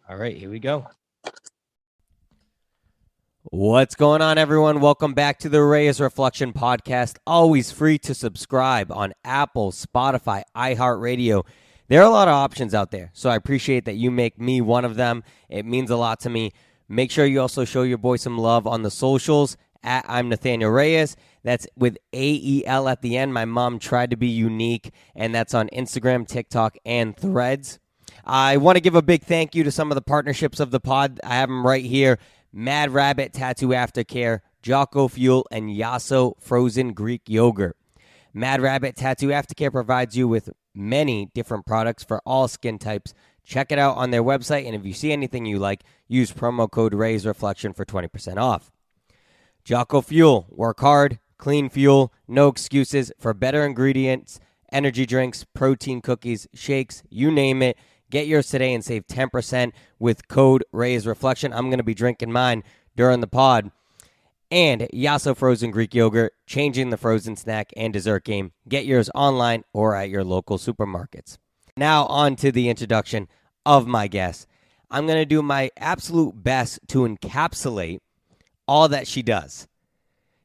All right, here we go. What's going on, everyone? Welcome back to the Reyes Reflection podcast. Always free to subscribe on Apple, Spotify, iHeartRadio. There are a lot of options out there, so I appreciate that you make me one of them. It means a lot to me. Make sure you also show your boy some love on the socials at I'm Nathanael Reyes. That's with AEL at the end. My mom tried to be unique, and that's on Instagram, TikTok, and Threads. I want to give a big thank you to some of the partnerships of the pod. I have them right here. Mad Rabbit Tattoo Aftercare, Jocko Fuel, and Yasso Frozen Greek Yogurt. Mad Rabbit Tattoo Aftercare provides you with many different products for all skin types. Check it out on their website, and if you see anything you like, use promo code Reyes Reflection for 20% off. Jocko Fuel, work hard, clean fuel, no excuses for better ingredients, energy drinks, protein cookies, shakes, you name it. Get yours today and save 10% with code Reyes Reflection. I'm going to be drinking mine during the pod. And Yasso Frozen Greek Yogurt, changing the frozen snack and dessert game. Get yours online or at your local supermarkets. Now on to the introduction of my guest. I'm going to do my absolute best to encapsulate all that she does.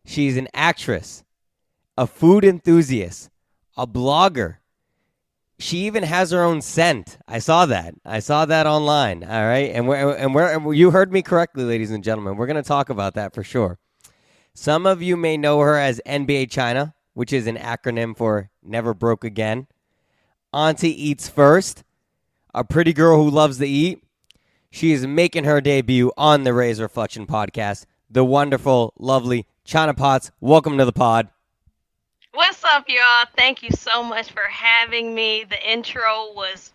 She's an actress, a food enthusiast, a blogger. She even has her own scent. I saw that online. All right, and you heard me correctly, ladies and gentlemen. We're going to talk about that for sure. Some of you may know her as NBA Chynna, which is an acronym for Never Broke Again. Auntie Eats First, a pretty girl who loves to eat. She is making her debut on the Reyes Reflection podcast. The wonderful, lovely Chynna Potts. Welcome to the pod. What's up, y'all? Thank you so much for having me. The intro was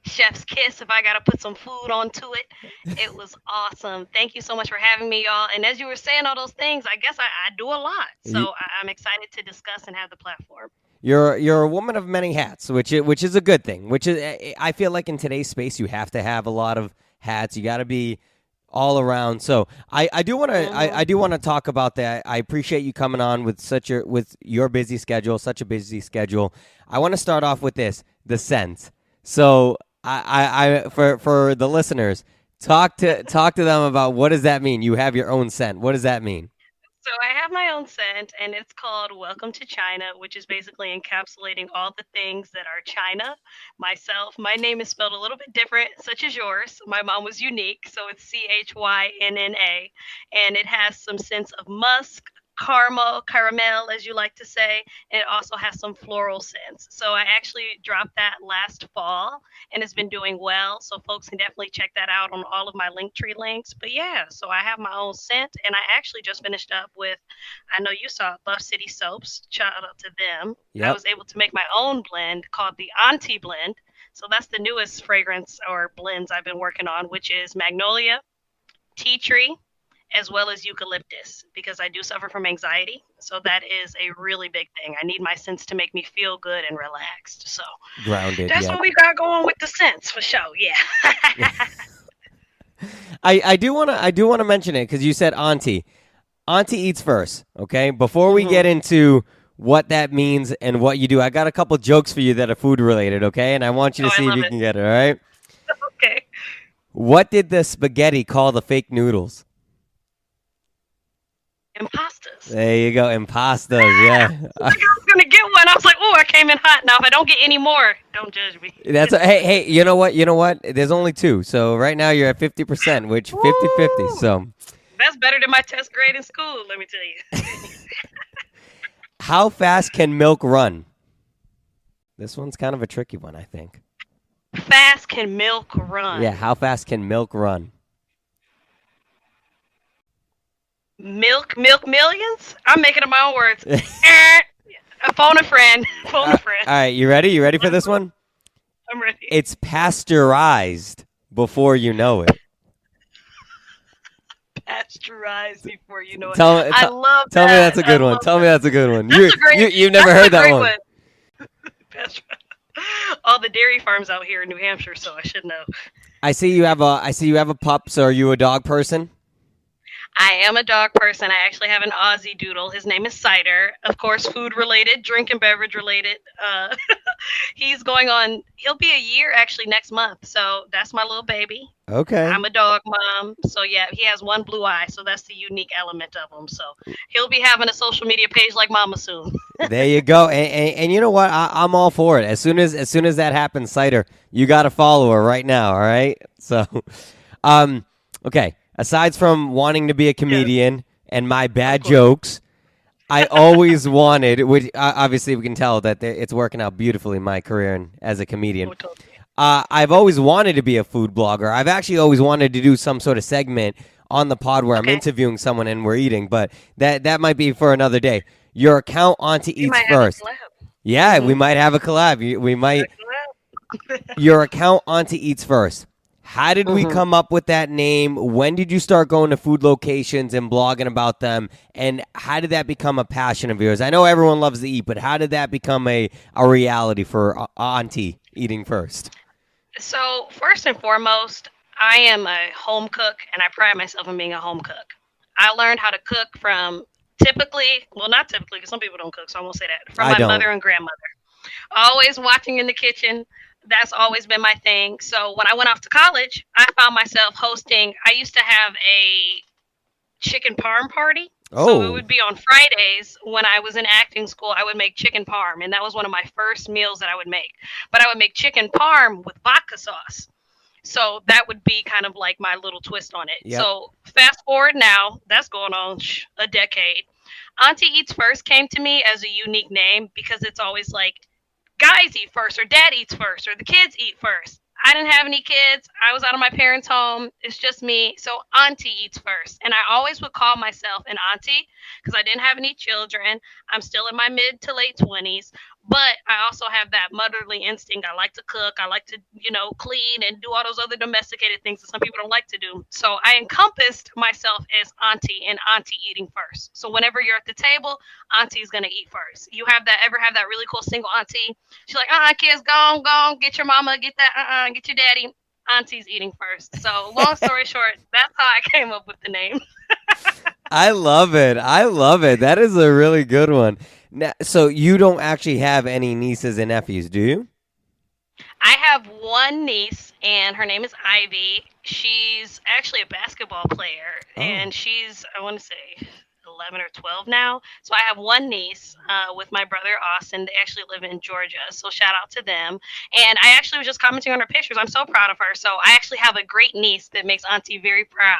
chef's kiss. If I got to put some food onto it, it was awesome. Thank you so much for having me, y'all. And as you were saying all those things, I guess I do a lot. So I'm excited to discuss and have the platform. You're a woman of many hats, which is a good thing. Which is, I feel like in today's space, you have to have a lot of hats. You got to be all around. So I do want to I do want to talk about that. I appreciate you coming on with your busy schedule, such a busy schedule. I want to start off with the scent. So I for the listeners, talk to them about what does that mean? You have your own scent. What does that mean? So I have my own scent, and it's called Welcome to Chynna, which is basically encapsulating all the things that are Chynna. Myself, my name is spelled a little bit different, such as yours. My mom was unique, so it's Chynna, and it has some sense of musk, caramel, as you like to say, and it also has some floral scents. So I actually dropped that last fall, and it's been doing well. So folks can definitely check that out on all of my Linktree links. But yeah, so I have my own scent, and I actually just finished up with, I know you saw Buff City Soaps. Shout out to them. Yep. I was able to make my own blend called the Auntie blend. So that's the newest fragrance or blends I've been working on, which is magnolia, tea tree, as well as eucalyptus, because I do suffer from anxiety. So that is a really big thing. I need my scents to make me feel good and relaxed. So Grounded. that's what we got going with the scents for sure. Yeah. I do want to mention it because you said Auntie. Auntie Eats First. Okay, before we get into what that means and what you do, I got a couple jokes for you that are food related. Okay, and I want you to see if you can get it. All right. Okay. What did the spaghetti call the fake noodles? Impastas. There you go, impastas. Yeah. I was gonna get one. I was like, oh, I came in hot. Now if I don't get any more, don't judge me. Hey, you know what? There's only two. So right now you're at 50%, which 50-50. So that's better than my test grade in school, let me tell you. How fast can milk run? This one's kind of a tricky one, I think. Fast can milk run? Yeah, how fast can milk run? Milk millions? I'm making up my own words. Phone a friend. Phone a friend. All right, you ready? You ready for this one? I'm ready. It's pasteurized before you know it. Pasteurized before you know it. I love that. Tell me that's a good one. Tell me that's a good one. You've never that's heard that one. All the dairy farms out here in New Hampshire, so I should know. I see you have a pup. So are you a dog person? I am a dog person. I actually have an Aussie doodle. His name is Cider. Of course, food related, drink and beverage related. He'll be a year actually next month. So that's my little baby. Okay. I'm a dog mom, so yeah, he has one blue eye, so that's the unique element of him. So he'll be having a social media page like Mama soon. There you go. And you know what? I'm all for it. As soon as that happens, Cider, you got to follow her right now. All right. So, um, okay. Aside from wanting to be a Yes, comedian and my of bad course. jokes, I always wanted, which obviously we can tell that it's working out beautifully in my career and as a comedian. Oh, totally. I've always wanted to be a food blogger. I've actually always wanted to do some sort of segment on the pod where I'm Okay, interviewing someone and we're eating, but that might be for another day. Your account Auntie we Eats might have a First. collab. Yeah, we might have a collab. We might. Your account Auntie Eats First. How did we Mm-hmm. come up with that name? When did you start going to food locations and blogging about them? And how did that become a passion of yours? I know everyone loves to eat, but how did that become a reality for Auntie Eating First? So, first and foremost, I am a home cook and I pride myself on being a home cook. I learned how to cook from typically, well, not typically, because some people don't cook, so I won't say that, from I my don't. mother and grandmother. Always watching in the kitchen. That's always been my thing. So, when I went off to college, I found myself hosting, I used to have a chicken parm party. So it Oh, would be on Fridays when I was in acting school. I would make chicken parm, and that was one of my first meals that I would make. But I would make chicken parm with vodka sauce. So that would be kind of like my little twist on it. yep. So fast forward now, that's going on a decade. Auntie Eats First came to me as a unique name because it's always like guys eat first or dad eats first or the kids eat first. I didn't have any kids. I was out of my parents' home. It's just me. So auntie eats first. And I always would call myself an auntie because I didn't have any children. I'm still in my mid to late 20s. But I also have that motherly instinct. I like to cook. I like to, clean and do all those other domesticated things that some people don't like to do. So I encompassed myself as auntie and auntie eating first. So whenever you're at the table, auntie's going to eat first. You have that really cool single auntie. She's like, kids, go on, get your mama, get that, get your daddy. Auntie's eating first. So, long story short, that's how I came up with the name. I love it. I love it. That is a really good one. Now, so you don't actually have any nieces and nephews, do you? I have one niece, and her name is Ivy. She's actually a basketball player, Oh. and she's, I want to say, 11 or 12 now. So I have one niece with my brother Austin. They actually live in Georgia. So shout out to them. And I actually was just commenting on her pictures. I'm so proud of her. So I actually have a great niece that makes Auntie very proud.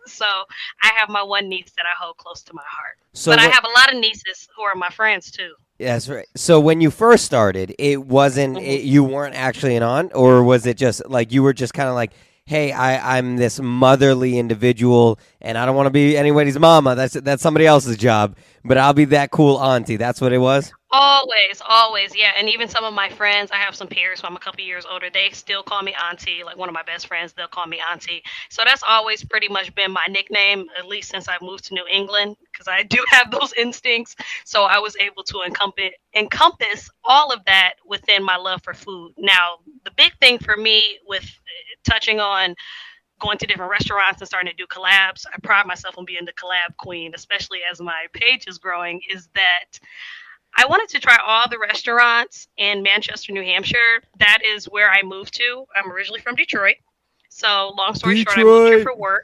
So I have my one niece that I hold close to my heart. So But I what? have a lot of nieces who are my friends too. That's right. So when you first started, it wasn't Hmm. you weren't actually an aunt, or was it just like you were just kind of like, hey, I'm this motherly individual, and I don't want to be anybody's mama. That's somebody else's job, but I'll be that cool auntie. That's what it was. Always, always, yeah. And even some of my friends, I have some peers who I'm a couple years older, they still call me Auntie. Like one of my best friends, they'll call me Auntie. So that's always pretty much been my nickname, at least since I moved to New England, because I do have those instincts. So I was able to encompass all of that within my love for food. Now, the big thing for me with touching on going to different restaurants and starting to do collabs, I pride myself on being the collab queen, especially as my page is growing, is that I wanted to try all the restaurants in Manchester, New Hampshire. That is where I moved to. I'm originally from Detroit. So, long story short, I moved here Detroit. for work.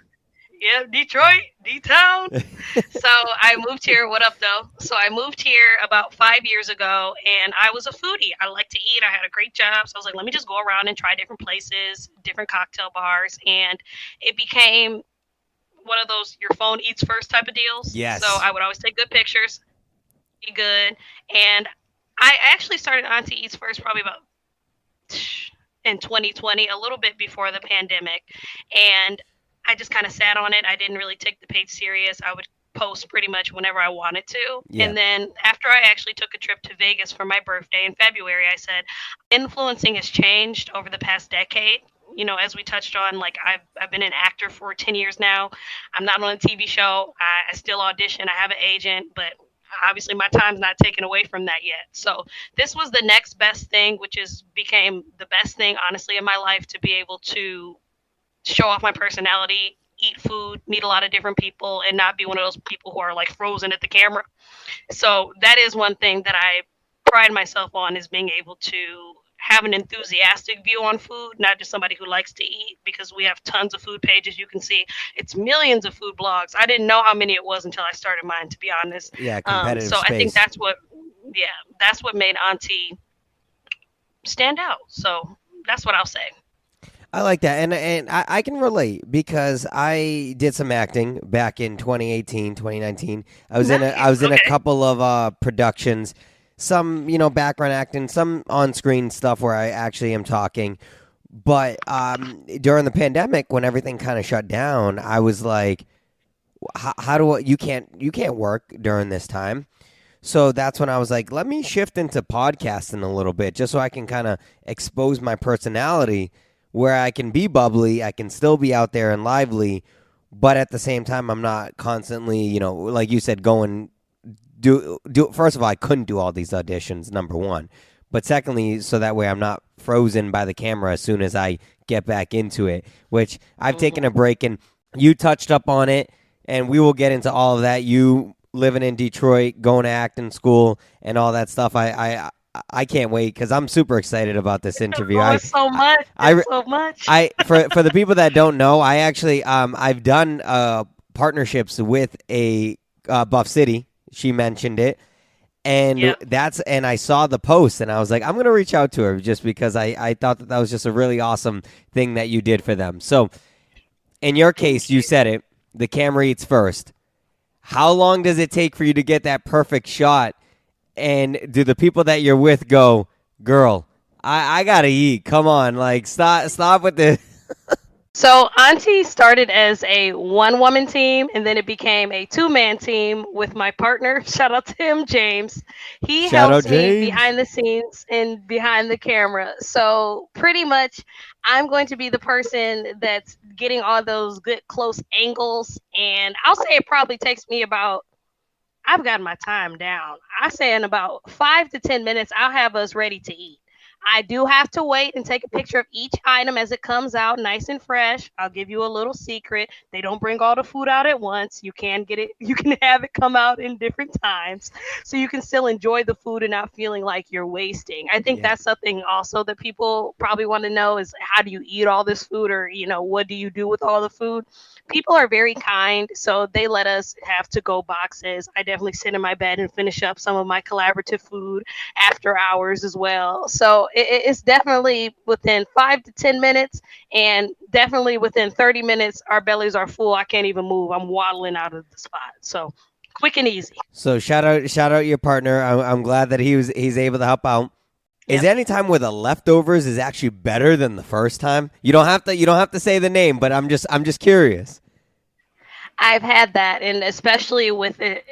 Yeah, Detroit, D Town. So, I moved here. What up, though? So, I moved here about 5 years ago, and I was a foodie. I like to eat. I had a great job. So, I was like, let me just go around and try different places, different cocktail bars. And it became one of those your phone eats first type of deals. So, Yes. I would always take good pictures, be good. And I actually started Auntie Eats First probably about in 2020, a little bit before the pandemic. And I just kind of sat on it. I didn't really take the page serious. I would post pretty much whenever I wanted to. Yeah. And then after I actually took a trip to Vegas for my birthday in February, I said, influencing has changed over the past decade. As we touched on, like I've been an actor for 10 years now. I'm not on a TV show. I still audition. I have an agent, but obviously my time's not taken away from that yet. So this was the next best thing, which is became the best thing, honestly, in my life to be able to show off my personality, eat food, meet a lot of different people, and not be one of those people who are like frozen at the camera. So that is one thing that I pride myself on is being able to have an enthusiastic view on food, not just somebody who likes to eat, because we have tons of food pages. You can see it's millions of food blogs. I didn't know how many it was until I started mine, to be honest. Yeah, competitive So I think space. yeah, that's what made Auntie stand out. So that's what I'll say. I like that, and I can relate because I did some acting back in 2018, 2019. I Nice. was in a Okay. couple of productions, some background acting, some on screen stuff where I actually am talking. But during the pandemic, when everything kind of shut down, I was like, how do you can't work during this time?" So that's when I was like, let me shift into podcasting a little bit just so I can kind of expose my personality where I can be bubbly, I can still be out there and lively, but at the same time, I'm not constantly, like you said, going do. First of all, I couldn't do all these auditions, number one. But secondly, so that way I'm not frozen by the camera as soon as I get back into it, which I've taken a Hmm. break and you touched up on it, and we will get into all of that. You living in Detroit, going to acting school, and all that stuff. I can't wait because I'm super excited about this interview. Oh, it's so I, much. I, It's so much. for the people that don't know, I actually I've done partnerships with a Buff City. She mentioned it, and Yep. and I saw the post, and I was like, I'm gonna reach out to her just because I thought that was just a really awesome thing that you did for them. So in your case, Thank you you. said it. The camera eats first. How long does it take for you to get that perfect shot? And do the people that you're with go, girl, I gotta eat. Come on, like stop with this. So Auntie started as a one woman team, and then it became a two-man team with my partner. Shout out to him, James. He Shout out helps me James. behind the scenes and behind the camera. So pretty much I'm going to be the person that's getting all those good close angles. And I'll say it probably takes me about, I've got my time down. I say in about 5 to 10 minutes, I'll have us ready to eat. I do have to wait and take a picture of each item as it comes out, nice and fresh. I'll give you a little secret. They don't bring all the food out at once. You can get it, you can have it come out in different times. So you can still enjoy the food and not feeling like you're wasting. I think Yeah. that's something also that people probably want to know is how do you eat all this food, or, what do you do with all the food? People are very kind, so they let us have to go boxes. I definitely sit in my bed and finish up some of my collaborative food after hours as well. So it's definitely within 5 to 10 minutes, and definitely within 30 minutes, our bellies are full. I can't even move. I'm waddling out of the spot. So quick and easy. So shout out your partner. I'm glad that he's able to help out. Is Yep. there any time where the leftovers is actually better than the first time? You don't have to say the name, but I'm just curious. I've had that, and especially with it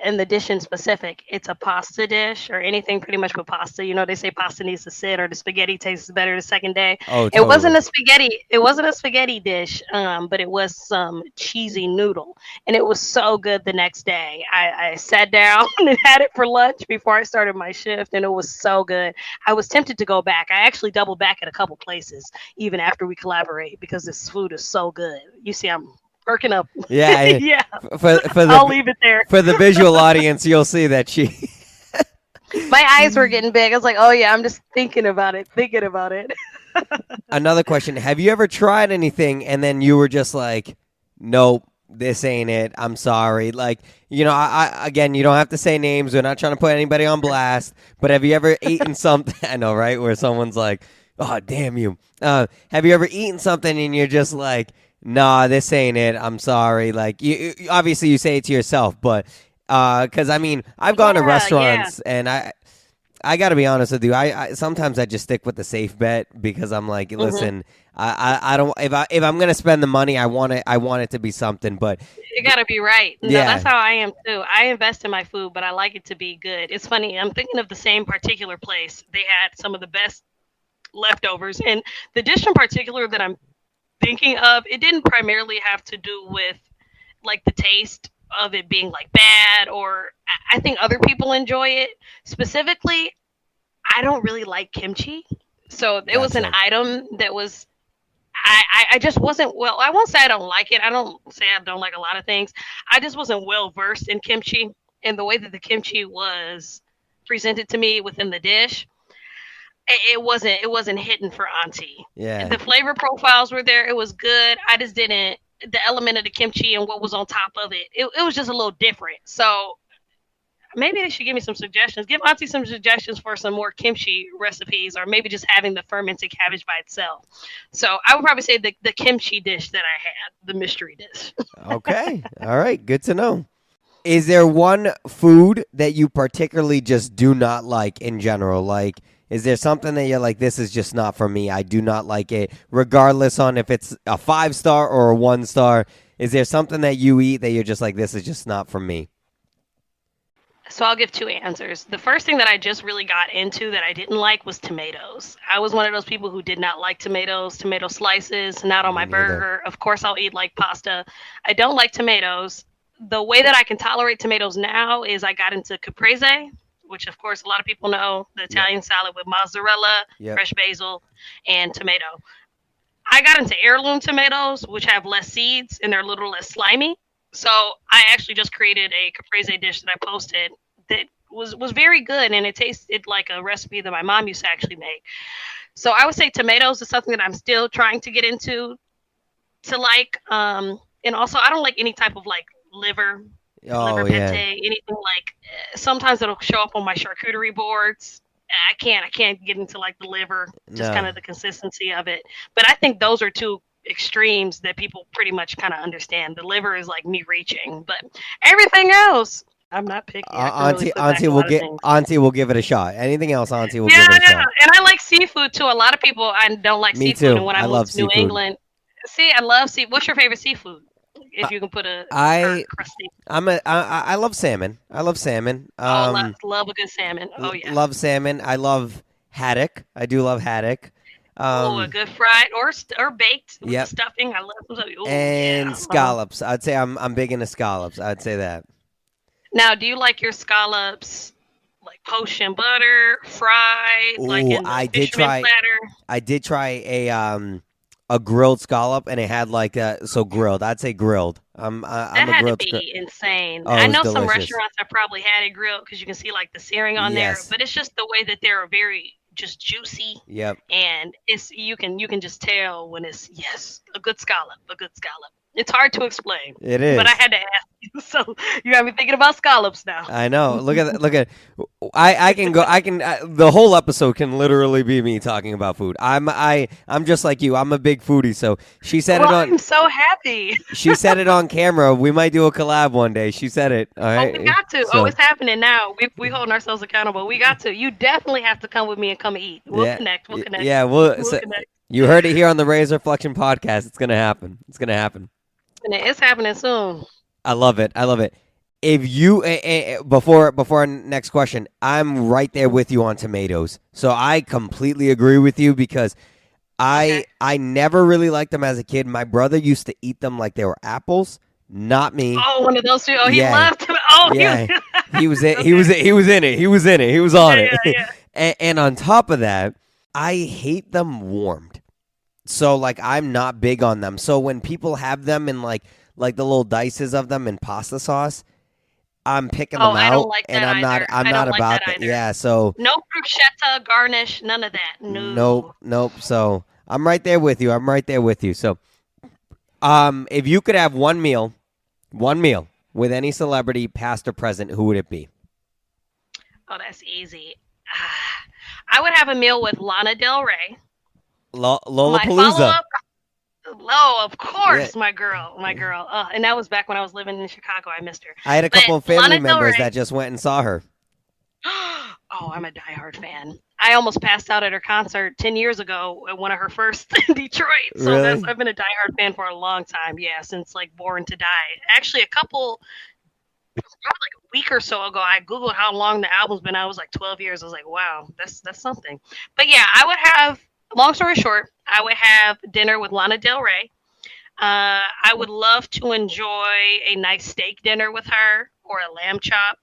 in the dish in specific, it's a pasta dish or anything pretty much with pasta. They say pasta needs to sit, or the spaghetti tastes better the second day. Oh, It wasn't totally. a spaghetti. It wasn't a spaghetti dish, but it was some cheesy noodle, and it was so good the next day. I sat down and had it for lunch before I started my shift, and it was so good. I was tempted to go back. I actually doubled back at a couple places even after we collaborate because this food is so good. You see, I'm working up. Yeah, Yeah, for I'll leave it there. the visual audience, you'll see that she. My eyes were getting big. I was like, oh yeah, I'm just thinking about it, thinking about it. Another question: have you ever tried anything and then you were just like, nope, this ain't it. I'm sorry. Like, I again, you don't have to say names. We're not trying to put anybody on blast. But have you ever eaten something? I know, right? Where someone's like, oh, damn you. Have you ever eaten something and you're just like, nah, this ain't it. I'm sorry. Like, obviously you say it to yourself, but because I mean, I've gone to Yeah, yeah. restaurants and I got to be honest with you. I sometimes I just stick with the safe bet because I'm like, Hmm. listen, I don't if I'm gonna spend the money, I want it to be something. But It gotta be right. No, that's yeah, how I am too. I invest in my food, but I like it to be good. It's funny. I'm thinking of the same particular place. They had some of the best leftovers, and the dish in particular that I'm thinking of, it didn't primarily have to do with like the taste of it being like bad, or I think other people enjoy it. Specifically, I don't really like kimchi. So it was an gotcha. item that was I just wasn't, well, I won't say I don't like it. I don't say I don't like a lot of things. I just wasn't well versed in kimchi and the way that the kimchi was presented to me within the dish. it wasn't hitting for Auntie. Yeah. The flavor profiles were there. It was good. I just didn't the element of the kimchi and what was on top of it. It was just a little different. So maybe they should give me some suggestions. Give Auntie some suggestions for some more kimchi recipes, or maybe just having the fermented cabbage by itself. So I would probably say the kimchi dish that I had, the mystery dish. Okay. All right. Good to know. Is there one food that you particularly just do not like in general? Like, is there something that you're like, this is just not for me? I do not like it, regardless on if it's a 5-star or a 1-star. Is there something that you eat that you're just like, this is just not for me? So I'll give two answers. The first thing that I just really got into that I didn't like was tomatoes. I was one of those people who did not like tomatoes, tomato slices, not on Me my neither. burger. Of course, I'll eat like pasta. I don't like tomatoes. The way that I can tolerate tomatoes now is I got into caprese, which of course a lot of people know, the Yep. Italian salad with mozzarella, Yep. fresh basil, and tomato. I got into heirloom tomatoes, which have less seeds and they're a little less slimy. So I actually just created a caprese dish that I posted that was very good, and it tasted like a recipe that my mom used to actually make. So I would say tomatoes is something that I'm still trying to get into to like. And also I don't like any type of like liver Oh pate, yeah. anything like. Sometimes it'll show up on my charcuterie boards. I can't get into like the liver, just kind No. of the consistency of it. But I think those are two extremes that people pretty much kind of understand. The liver is like me reaching, but everything else, I'm not picky. I can really Auntie, put back a lot of things. Auntie will give it a shot. Anything else, Auntie will Yeah, give it a yeah, shot. and I like seafood too. A lot of people I don't like Me seafood, and too. when I I moved love to New seafood. England, see, I love sea. What's your favorite seafood? I If you can put a I crusty. I love salmon. I love salmon. Oh, love a good salmon. Oh yeah. Love salmon. I love haddock. I do love haddock. Oh, a Um, good fried or baked with the yep. stuffing. I love those. Oh yeah. And scallops. I'd say I'm big into scallops. I'd say that. Now, do you like your scallops like poached in butter, fried, like Ooh, in the fisherman platter? I did try a grilled scallop, and it had like so grilled. I'd say grilled. That I'm a had to grilled. be insane. Oh, it I was know some delicious. restaurants that probably had it grilled because you can see like the searing on there, Yes. but it's just the way that they're very just juicy, Yep. and it's you can just tell when it's yes a good scallop, a good scallop. It's hard to explain, It but I is. had to ask you, so you got me thinking about scallops now. I know. Look at that. Look at. I can go. I can. The whole episode can literally be me talking about food. I'm just like you. I'm a big foodie. So she said it Well, on. I'm so happy. She said it on camera. We might do a collab one day. She said it. All Oh, we right. got to. Oh, So it's happening now. We holding ourselves accountable. We got to. You definitely have to come with me and come eat. We'll yeah, connect. We'll connect. yeah. Well, We'll so, connect. you heard it here on the Reyes Reflection podcast. It's gonna happen. It's gonna happen. And it's happening soon. I love it. I love it. If you before our next question, I'm right there with you on tomatoes. So I completely agree with you because Okay. I never really liked them as a kid. My brother used to eat them like they were apples. Not me. Oh, one of those two. Oh, he Yeah, loved him. Oh, yeah. He was in, he Okay. was he was in it. He was in it. He was on Yeah, it. yeah, yeah. And on top of that, I hate them warmed. So like I'm not big on them. So when people have them in like the little dices of them in pasta sauce, I'm picking Oh, them I don't out like and that either. I'm I not don't like about that that. either. Yeah, so No bruschetta, garnish, none of that. nope, No. nope. So I'm right there with you. I'm right there with you. So if you could have one meal with any celebrity past or present, who would it be? Oh, that's easy. I would have a meal with Lana Del Rey. My follow Lollapalooza. up. Oh, of Yeah. course, my girl, my girl. And that was back when I was living in Chicago. I missed her. I had a But couple of family Lana Del members Rey. that just went and saw her. Oh, I'm a diehard fan. I almost passed out at her concert 10 years ago at one of her first in Detroit. So Really? I've been a diehard fan for a long time. Yeah, since like Born to Die. Actually, probably like a week or so ago, I Googled how long the album's been out. It was like 12 years. I was like, wow, that's something. But yeah, I would have, long story short, I would have dinner with Lana Del Rey. I would love to enjoy a nice steak dinner with her or a lamb chop.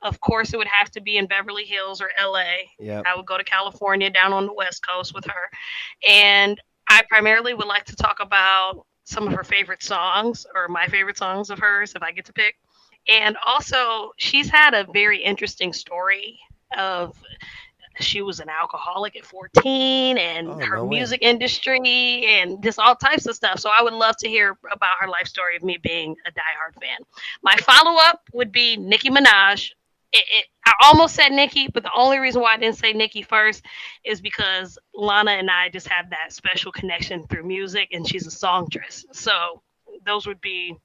Of course, it would have to be in Beverly Hills or LA. Yep. I would go to California down on the West Coast with her. And I primarily would like to talk about some of her favorite songs or my favorite songs of hers if I get to pick. And also, she's had a very interesting story of she was an alcoholic at 14, and Oh, her no way. music industry and just all types of stuff. So I would love to hear about her life story of me being a diehard fan. My follow up would be Nicki Minaj. I almost said Nicki, but the only reason why I didn't say Nicki first is because Lana and I just have that special connection through music, and she's a songstress. So those would be.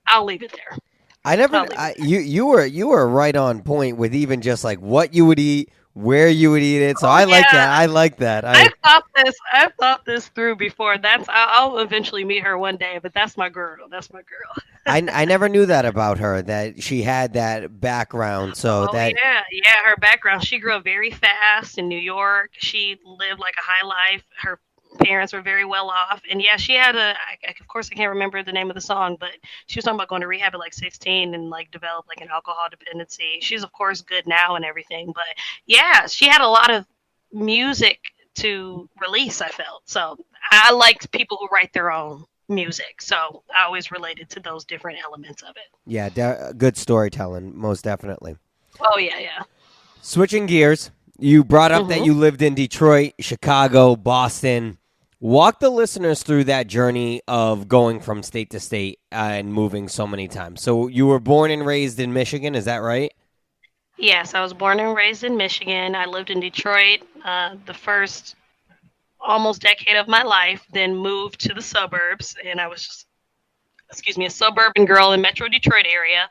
I'll leave it there. I never. I'll leave it You were right on point with even just like what you would eat, where you would eat it. So Oh I like yeah, that. I like that. I've thought this through before. I'll eventually meet her one day, but that's my girl. That's my girl. I never knew that about her, that she had that background. So Oh that yeah, yeah. Her background. She grew up very fast in New York. She lived like a high life. Her parents were very well off, and yeah, she had of course, I can't remember the name of the song, but she was talking about going to rehab at like 16 and like developed like an alcohol dependency. She's of course good now and everything, but yeah, she had a lot of music to release. I felt so. I liked people who write their own music, so I always related to those different elements of it. yeah, good storytelling, most definitely. Oh yeah, yeah. Switching gears, you brought up that hmm you lived in Detroit, Chicago, Boston. Walk the listeners through that journey of going from state to state and moving so many times. So you were born and raised in Michigan, is that right? Yes, I was born and raised in Michigan. I lived in Detroit the first almost decade of my life, then moved to the suburbs, and I was just, excuse me, a suburban girl in Metro Detroit area.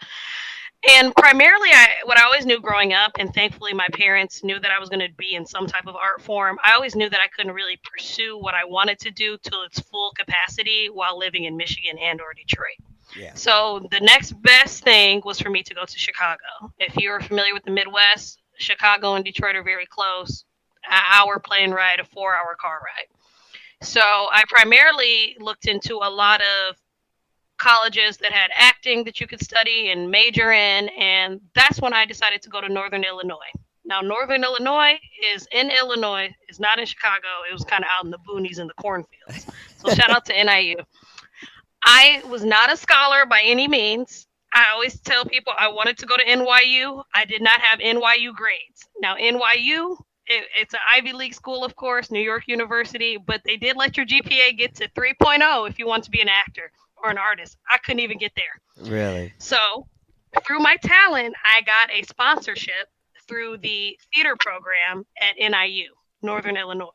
And primarily, what I always knew growing up, and thankfully my parents knew that I was going to be in some type of art form. I always knew that I couldn't really pursue what I wanted to do to its full capacity while living in Michigan and or Detroit. Yeah. So the next best thing was for me to go to Chicago. If you're familiar with the Midwest, Chicago and Detroit are very close. An hour plane ride, a 4 hour car ride. So I primarily looked into a lot of colleges that had acting that you could study and major in, and that's when I decided to go to Northern Illinois. Now, Northern Illinois is in Illinois, it's not in Chicago. It was kind of out in the boonies in the cornfields. So shout out to NIU. I was not a scholar by any means. I always tell people I wanted to go to NYU. I did not have NYU grades. Now, NYU, it's an Ivy League school, of course, New York University, but they did let your GPA get to 3.0 if you want to be an actor or an artist. I couldn't even get there. Really? So, through my talent, I got a sponsorship through the theater program at NIU, Northern Illinois.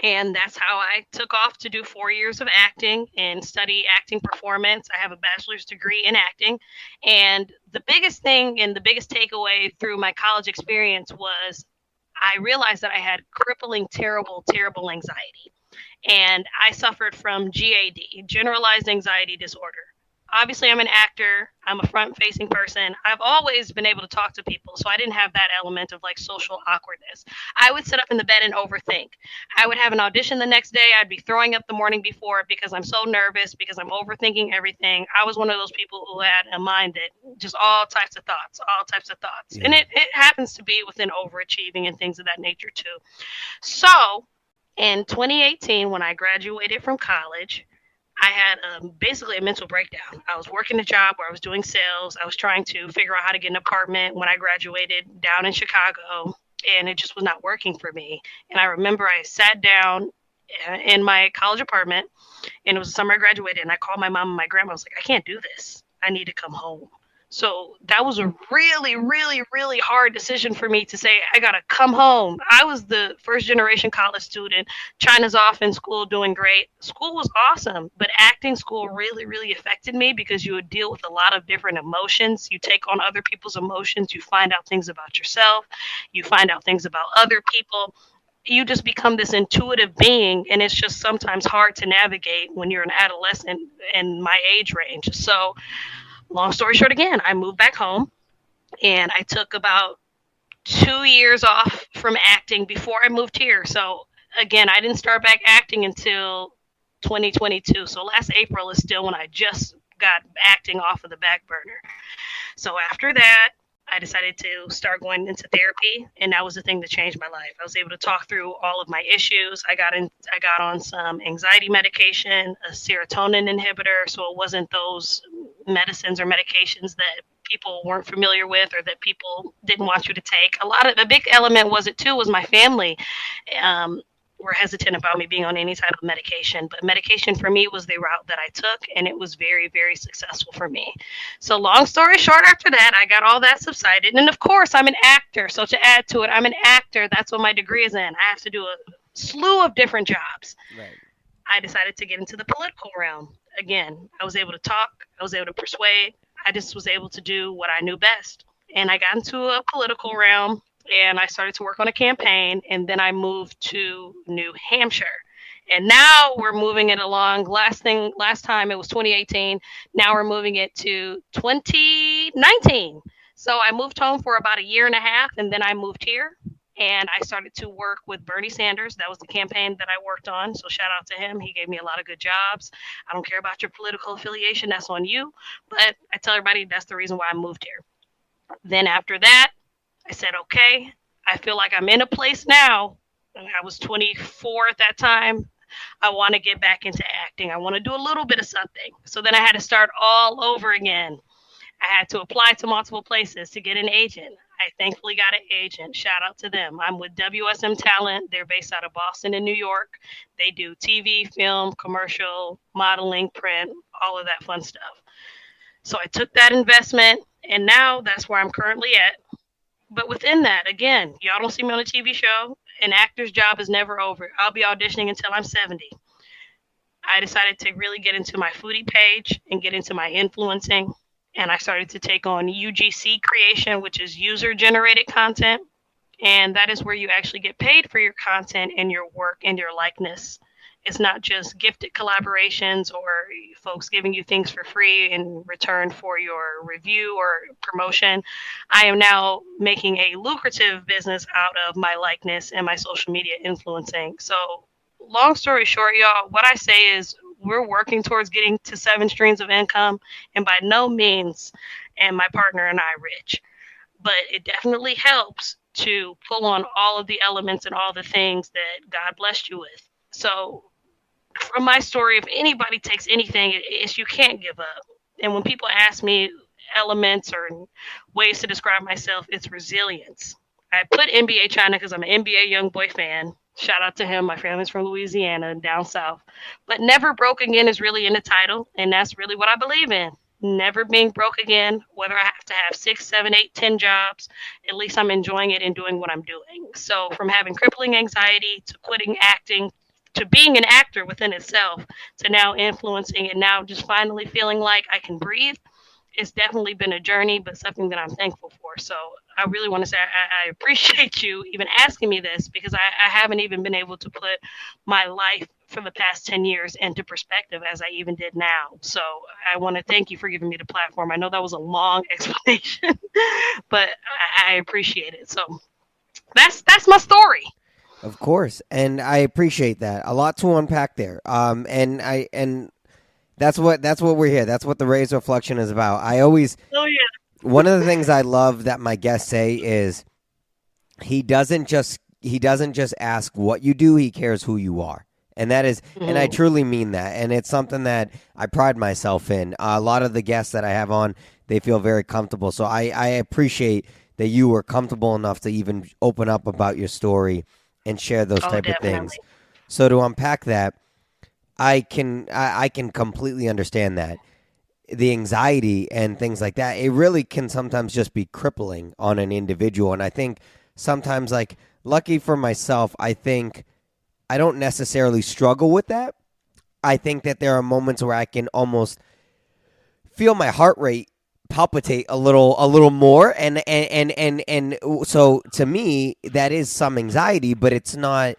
And that's how I took off to do 4 years of acting and study acting performance. I have a bachelor's degree in acting. And the biggest thing and the biggest takeaway through my college experience was I realized that I had crippling, terrible, terrible anxiety. And I suffered from GAD, generalized anxiety disorder. Obviously, I'm an actor. I'm a front-facing person. I've always been able to talk to people, so I didn't have that element of like social awkwardness. I would sit up in the bed and overthink. I would have an audition the next day. I'd be throwing up the morning before because I'm so nervous, because I'm overthinking everything. I was one of those people who had a mind that just all types of thoughts, all types of thoughts. Yeah. And it happens to be within overachieving and things of that nature too. So in 2018, when I graduated from college, I had basically a mental breakdown. I was working a job where I was doing sales. I was trying to figure out how to get an apartment when I graduated down in Chicago, and it just was not working for me. And I remember I sat down in my college apartment, and it was the summer I graduated, and I called my mom and my grandma. I was like, I can't do this. I need to come home. So that was a really, really, really hard decision for me to say, I got to come home. I was the first generation college student. Chynna's off in school doing great. School was awesome, but acting school really, really affected me because you would deal with a lot of different emotions. You take on other people's emotions. You find out things about yourself. You find out things about other people. You just become this intuitive being, and it's just sometimes hard to navigate when you're an adolescent in my age range. So long story short, again, I moved back home, and I took about 2 years off from acting before I moved here. So again, I didn't start back acting until 2022. So last April is still when I just got acting off of the back burner. So after that, I decided to start going into therapy, and that was the thing that changed my life. I was able to talk through all of my issues. I got on some anxiety medication, a serotonin inhibitor, so it wasn't those medicines or medications that people weren't familiar with or that people didn't want you to take. A big element was my family. Um, were hesitant about me being on any type of medication, but medication for me was the route that I took, and it was very, very successful for me. So long story short, after that, I got all that subsided. And of course, I'm an actor. So to add to it, I'm an actor. That's what my degree is in. I have to do a slew of different jobs. Right. I decided to get into the political realm. Again, I was able to talk, I was able to persuade, I just was able to do what I knew best. And I got into a political realm and I started to work on a campaign, and then I moved to New Hampshire. And now we're moving it along. Last time it was 2018. Now we're moving it to 2019. So I moved home for about a year and a half, and then I moved here. And I started to work with Bernie Sanders. That was the campaign that I worked on. So shout out to him. He gave me a lot of good jobs. I don't care about your political affiliation. That's on you. But I tell everybody that's the reason why I moved here. Then after that, I said, okay, I feel like I'm in a place now. And I was 24 at that time. I want to get back into acting. I want to do a little bit of something. So then I had to start all over again. I had to apply to multiple places to get an agent. I thankfully got an agent. Shout out to them. I'm with WSM Talent. They're based out of Boston and New York. They do TV, film, commercial, modeling, print, all of that fun stuff. So I took that investment, and now that's where I'm currently at. But within that, again, y'all don't see me on a TV show. An actor's job is never over. I'll be auditioning until I'm 70. I decided to really get into my foodie page and get into my influencing. And I started to take on UGC creation, which is user-generated content. And that is where you actually get paid for your content and your work and your likeness. It's not just gifted collaborations or folks giving you things for free in return for your review or promotion. I am now making a lucrative business out of my likeness and my social media influencing. So long story short, y'all, what I say is we're working towards getting to 7 streams of income, and by no means am my partner and I rich. But it definitely helps to pull on all of the elements and all the things that God blessed you with. So from my story, if anybody takes anything, it's you can't give up. And when people ask me elements or ways to describe myself, it's resilience. I put NBA Chynna because I'm an NBA YoungBoy fan. Shout out to him. My family's from Louisiana, down south. But never broke again is really in the title, and that's really what I believe in. Never being broke again, whether I have to have 6, 7, 8, 10 jobs, at least I'm enjoying it and doing what I'm doing. So from having crippling anxiety to quitting acting to being an actor within itself to now influencing and now just finally feeling like I can breathe, it's definitely been a journey, but something that I'm thankful for. So I really want to say I appreciate you even asking me this, because I haven't even been able to put my life for the past 10 years into perspective as I even did now. So I want to thank you for giving me the platform. I know that was a long explanation, but I appreciate it. So that's my story. Of course, and I appreciate that. A lot to unpack there. And that's what we're here. That's what the Reyes Reflection is about. One of the things I love that my guests say is he doesn't just ask what you do, he cares who you are. And that is, and I truly mean that. And it's something that I pride myself in. A lot of the guests that I have on, they feel very comfortable. So I appreciate that you were comfortable enough to even open up about your story and share those type of things. So to unpack that, I can completely understand that. The anxiety and things like that, it really can sometimes just be crippling on an individual. And I think sometimes, like, lucky for myself, I think I don't necessarily struggle with that. I think that there are moments where I can almost feel my heart rate palpitate a little more, and so to me that is some anxiety, but it's not.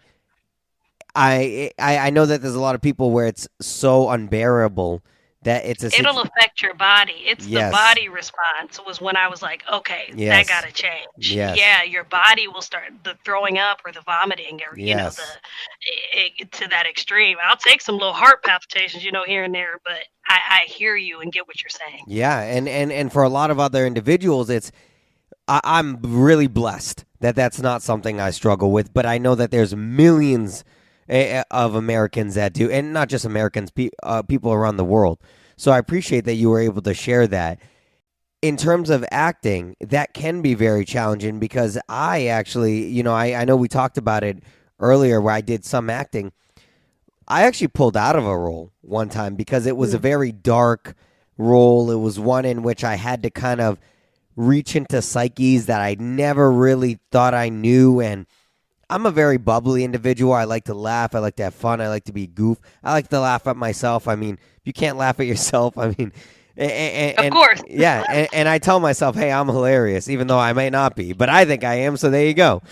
I know that there's a lot of people where it's so unbearable that it'll affect your body. It's the body response was when I was like, okay, that gotta change. Yes. Yeah, your body will start the throwing up or the vomiting or to that extreme. I'll take some little heart palpitations, here and there, but I hear you and get what you're saying. Yeah, and for a lot of other individuals, I'm really blessed that that's not something I struggle with, but I know that there's millions of Americans that do, and not just Americans, people around the world. So I appreciate that you were able to share that. in terms of acting, that can be very challenging because I actually, I know we talked about it earlier where I did some acting. I actually pulled out of a role one time because it was a very dark role. It was one in which I had to kind of reach into psyches that I never really thought I knew. And I'm a very bubbly individual. I like to laugh. I like to have fun. I like to be goof. I like to laugh at myself. I mean, if you can't laugh at yourself, I mean, Of course. yeah. And I tell myself, hey, I'm hilarious, even though I may not be, but I think I am. So there you go.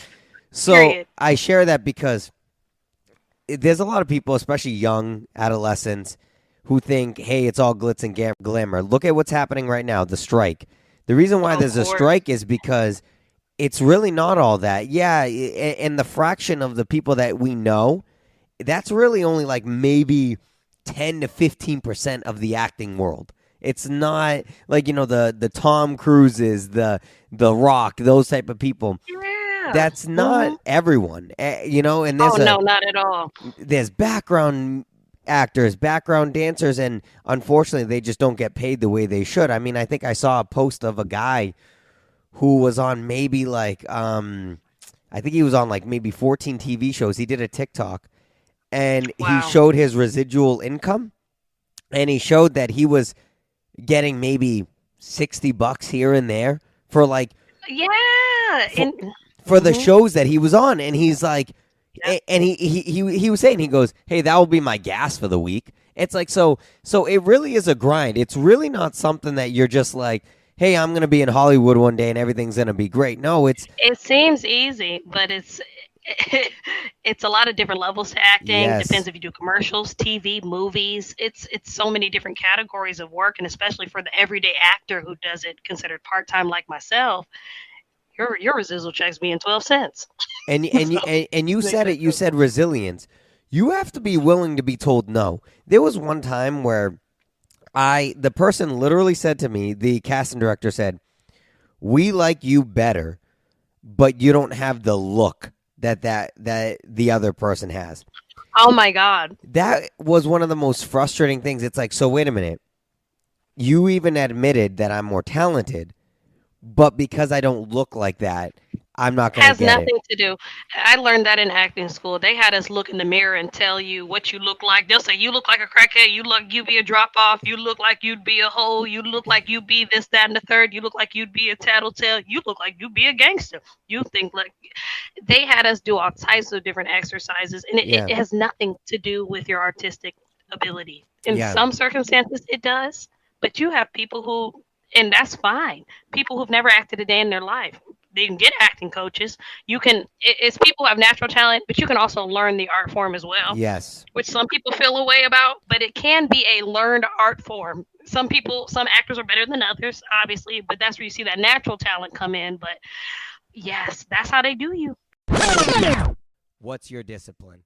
So Period. I share that because there's a lot of people, especially young adolescents, who think, hey, it's all glitz and glamour. Look at what's happening right now, the strike. The reason why there's a strike is because it's really not all that. Yeah, and the fraction of the people that we know, that's really only like maybe 10 to 15% of the acting world. It's not like, the Tom Cruises, the Rock, those type of people. Yeah. That's not everyone, and there's no, not at all. There's background actors, background dancers, and unfortunately they just don't get paid the way they should. I mean, I think I saw a post of a guy who was on maybe I think he was on like maybe 14 TV shows. He did a TikTok and he showed his residual income, and he showed that he was getting maybe $60 here and there for for the shows that he was on. And he's like, and he was saying, he goes, hey, that will be my gas for the week. It's like, so it really is a grind. It's really not something that you're just like, hey, I'm going to be in Hollywood one day and everything's going to be great. No, it seems easy, but it's a lot of different levels to acting. Yes. Depends if you do commercials, TV, movies. It's so many different categories of work, and especially for the everyday actor who does it considered part-time like myself, your residual checks being 12 cents. And you said it. You said resilience. You have to be willing to be told no. There was one time where the person literally said to me, the casting director said, "We like you better, but you don't have the look that the other person has." Oh my God. That was one of the most frustrating things. It's like, so wait a minute. You even admitted that I'm more talented, but because I don't look like that, I'm not going to get it. Has nothing to do. I learned that in acting school. They had us look in the mirror and tell you what you look like. They'll say, you look like a crackhead. You look, you be a drop off. You look like you'd be a hoe. You look like you'd be this, that, and the third. You look like you'd be a tattletale. You look like you'd be a gangster. You think like they had us do all types of different exercises, and it has nothing to do with your artistic ability. In some circumstances, it does, but you have people who, and that's fine. People who've never acted a day in their life. They can get acting coaches. It's people who have natural talent, but you can also learn the art form as well. Yes. Which some people feel a way about, but it can be a learned art form. Some actors are better than others, obviously, but that's where you see that natural talent come in. But yes, that's how they do you. What's your discipline?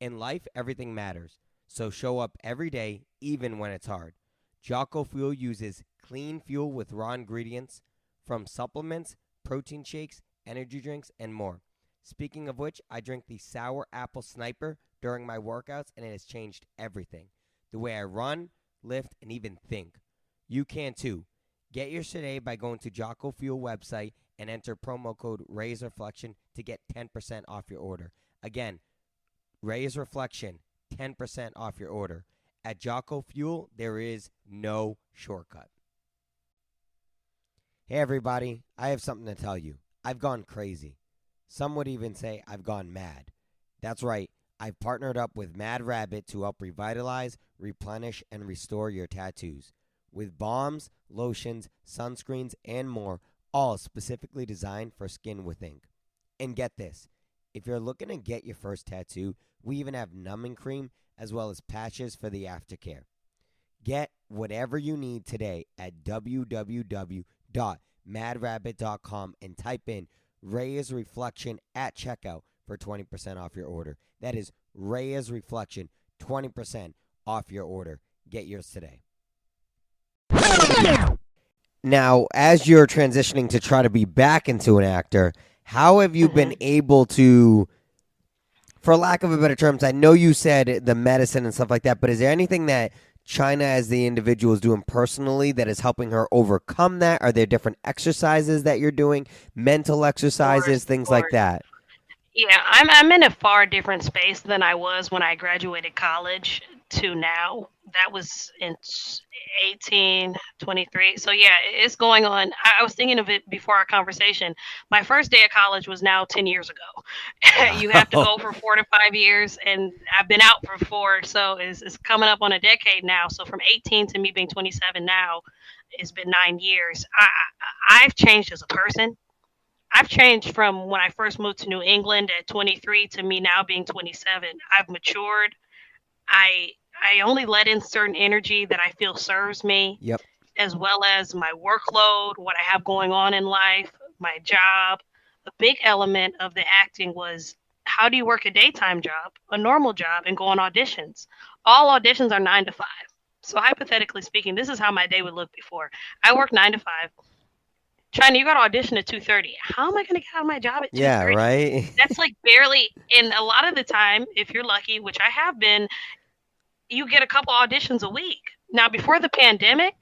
In life, everything matters. So show up every day, even when it's hard. Jocko Fuel uses clean fuel with raw ingredients from supplements, protein shakes, energy drinks, and more. Speaking of which, I drink the Sour Apple Sniper during my workouts, and it has changed everything. The way I run, lift, and even think. You can too. Get yours today by going to Jocko Fuel website and enter promo code Reyes Reflection to get 10% off your order. Again, Reyes Reflection, 10% off your order. At Jocko Fuel, there is no shortcut. Hey everybody, I have something to tell you. I've gone crazy. Some would even say I've gone mad. That's right, I've partnered up with Mad Rabbit to help revitalize, replenish, and restore your tattoos. With balms, lotions, sunscreens, and more, all specifically designed for skin with ink. And get this, if you're looking to get your first tattoo, we even have numbing cream as well as patches for the aftercare. Get whatever you need today at www.madrabbit.com and type in Reyes Reflection at checkout for 20% off your order. That is Reyes Reflection, 20% off your order. Get yours today. Now, as you're transitioning to try to be back into an actor, how have you been able to, for lack of a better terms, I know you said the medicine and stuff like that, but is there anything that Chynna as the individual is doing personally that is helping her overcome that? Are there different exercises that you're doing, mental exercises, Of things like course. that? Yeah, I'm in a far different space than I was when I graduated college to now. That was in 18, 23. So yeah, it's going on. I was thinking of it before our conversation. My first day of college was now 10 years ago. You have to Wow. go for 4 to 5 years, and I've been out for four, so it's coming up on a decade now. So from 18 to me being 27 now, it's been 9 years. I've changed as a person. I've changed from when I first moved to New England at 23 to me now being 27. I've matured. I I only let in certain energy that I feel serves me, Yep. as well as my workload, what I have going on in life, my job. A big element of the acting was, how do you work a daytime job, a normal job, and go on auditions? All auditions are 9 to 5. So hypothetically speaking, this is how my day would look before. I work 9 to 5. China, you got to audition at 2:30. How am I going to get out of my job at Yeah, 2:30? right? That's like barely. And a lot of the time, if you're lucky, which I have been, you get a couple auditions a week. Now, before the pandemic,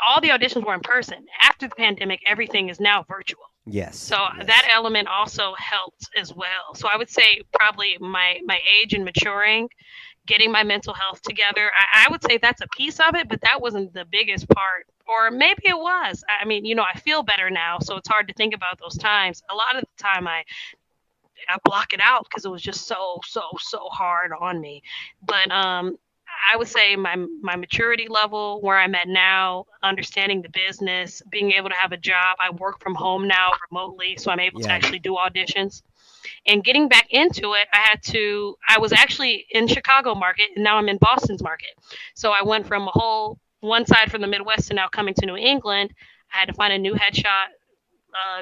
all the auditions were in person. After the pandemic, everything is now virtual. Yes. So Yes. that element also helped as well. So I would say probably my age and maturing, getting my mental health together. I would say that's a piece of it, but that wasn't the biggest part. Or maybe it was. I mean, I feel better now, so it's hard to think about those times. A lot of the time I block it out because it was just so hard on me. But I would say my maturity level, where I'm at now, understanding the business, being able to have a job. I work from home now remotely, so I'm able to Yeah. actually do auditions. And getting back into it, I was actually in Chicago market, and now I'm in Boston's market. So I went from a whole one side from the Midwest to now coming to New England. I had to find a new headshot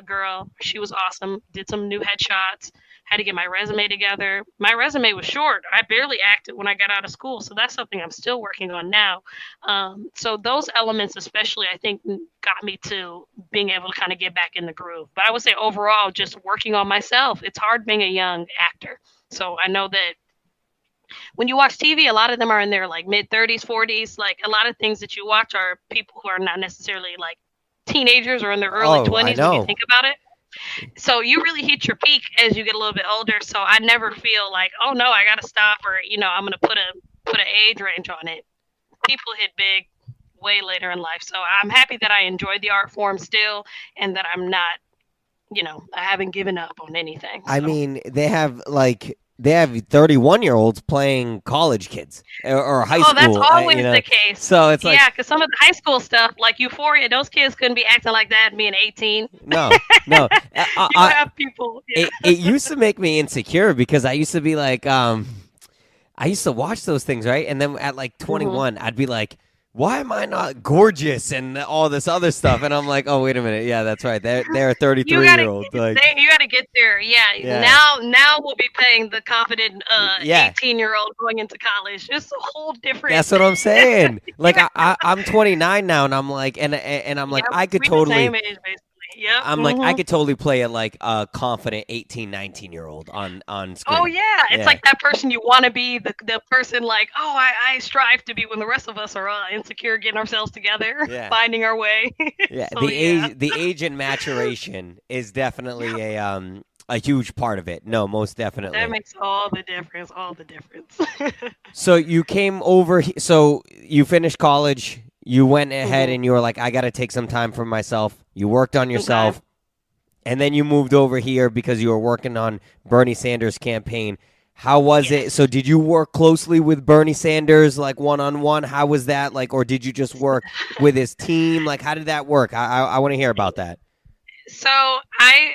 girl. She was awesome. Did some new headshots. Had to get my resume together. My resume was short. I barely acted when I got out of school, so that's something I'm still working on now. So those elements, especially, I think, got me to being able to kind of get back in the groove. But I would say overall, just working on myself. It's hard being a young actor. So I know that when you watch TV, a lot of them are in their like mid 30s, 40s. Like a lot of things that you watch are people who are not necessarily like teenagers or in their early Oh, I 20s when you know. think about it. So you really hit your peak as you get a little bit older. So I never feel like, oh no, I got to stop, or I'm going to put an age range on it. People hit big way later in life. So I'm happy that I enjoy the art form still, and that I'm not, I haven't given up on anything. I So. mean, they have 31-year-olds playing college kids or high Oh, that's school, always the case. So it's like, Yeah, because some of the high school stuff, like Euphoria, those kids couldn't be acting like that being 18. no, no. You have people. Yeah. It used to make me insecure because I used to be like, I used to watch those things, right? And then at like hmm 21, I'd be like, why am I not gorgeous and all this other stuff? And I'm like, oh, wait a minute. Yeah, that's right. They're a You gotta 33-year-old. Like, you gotta get there. Yeah. yeah, Now we'll be paying the confident yeah. 18-year-old going into college. It's a whole different. That's what I'm saying. Like, Yeah. I'm 29 now, and I'm like, and I'm like, Yep. I could We the totally. same age basically. Yep. I'm like, I could totally play a like a confident 18, 19-year-old on screen. Oh yeah, it's like that person you want to be, the person like, oh, I strive to be, when the rest of us are insecure, getting ourselves together, Yeah. finding our way. Yeah, So, yeah. the age and maturation is definitely a huge part of it. No, most definitely. That makes all the difference. All the difference. So you came over. So you finished college. You went ahead and you were like, I got to take some time for myself. You worked on yourself, and then you moved over here because you were working on Bernie Sanders' campaign. How was it? So did you work closely with Bernie Sanders, like one-on-one? How was that? Like, or did you just work with his team? Like, how did that work? I want to hear about that. So I